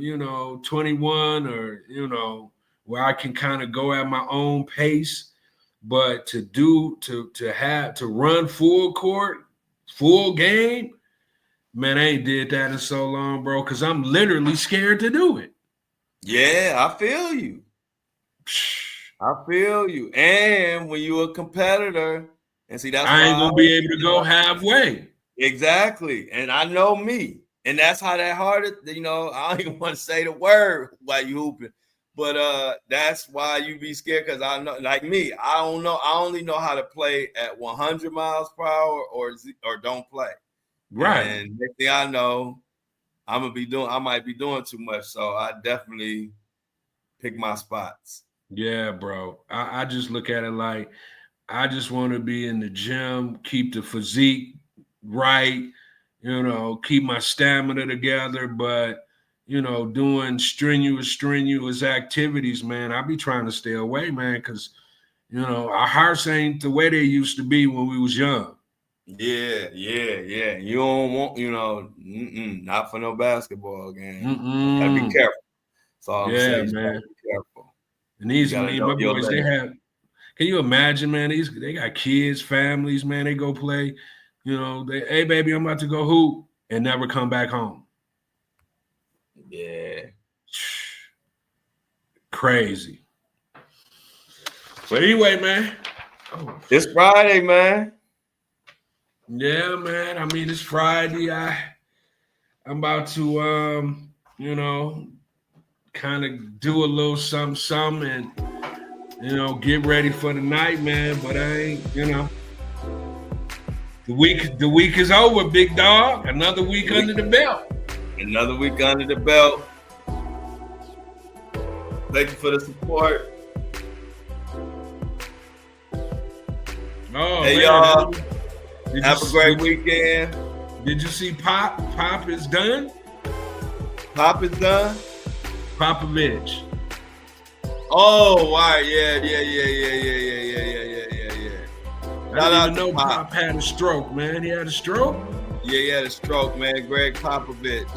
Speaker 2: 21 or, where I can kind of go at my own pace. But to run full court, full game, man, I ain't did that in so long, bro, because I'm literally scared to do it.
Speaker 1: Yeah, I feel you. And when you're a competitor, and see, that's
Speaker 2: I ain't gonna be able to go halfway.
Speaker 1: Exactly. And I know me. And that's how that hard, I don't even want to say the word while you hooping. But that's why you be scared, because I know, like me, I don't know. I only know how to play at 100 miles per hour or don't play.
Speaker 2: Right.
Speaker 1: And next thing I know, I might be doing too much. So I definitely pick my spots.
Speaker 2: Yeah, bro. I just look at it like I just want to be in the gym, keep the physique right, keep my stamina together. But, doing strenuous activities, man, I be trying to stay away, man, because, our hearts ain't the way they used to be when we was young.
Speaker 1: Yeah. You don't want, not for no basketball game. Gotta be careful. That's all I'm saying.
Speaker 2: Man.
Speaker 1: Be careful.
Speaker 2: And my boys, they have. Can you imagine, man? They got kids, families, man. They go play. Hey baby, I'm about to go hoop, and never come back home.
Speaker 1: Yeah.
Speaker 2: Crazy. But anyway, man.
Speaker 1: It's Friday, man.
Speaker 2: Yeah, man. I mean, it's Friday. I'm about to, kind of do a little something and, get ready for the night, man. But I ain't, the week is over, big dog. Another week under the belt.
Speaker 1: Thank you for the support.
Speaker 2: Oh,
Speaker 1: hey,
Speaker 2: man.
Speaker 1: y'all. Have a great weekend.
Speaker 2: Did you see Pop? Pop is done.
Speaker 1: Pop is done?
Speaker 2: Popovich.
Speaker 1: Oh, all right. Yeah.
Speaker 2: I didn't even know Pop had a stroke, man. He had a stroke?
Speaker 1: Yeah, he had a stroke, man. Greg Popovich.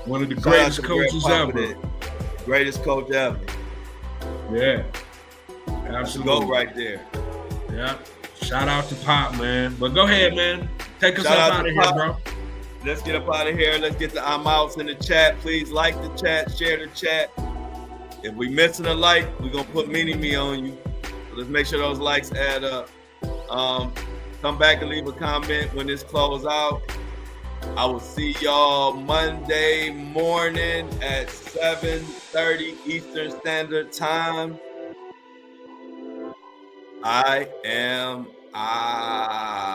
Speaker 2: One of the greatest coaches ever.
Speaker 1: Greatest coach ever.
Speaker 2: Yeah. Absolutely.
Speaker 1: Go right there.
Speaker 2: Yeah. Shout out to Pop, man. But go ahead, man. Take us up out of here, bro.
Speaker 1: Let's get up out of here. Let's get the I'm outs in the chat. Please like the chat, share the chat. If we missing a like, we're gonna put mini-me on you. So let's make sure those likes add up. Come back and leave a comment when this close out. I will see y'all Monday morning at 7:30 Eastern Standard Time. I am out.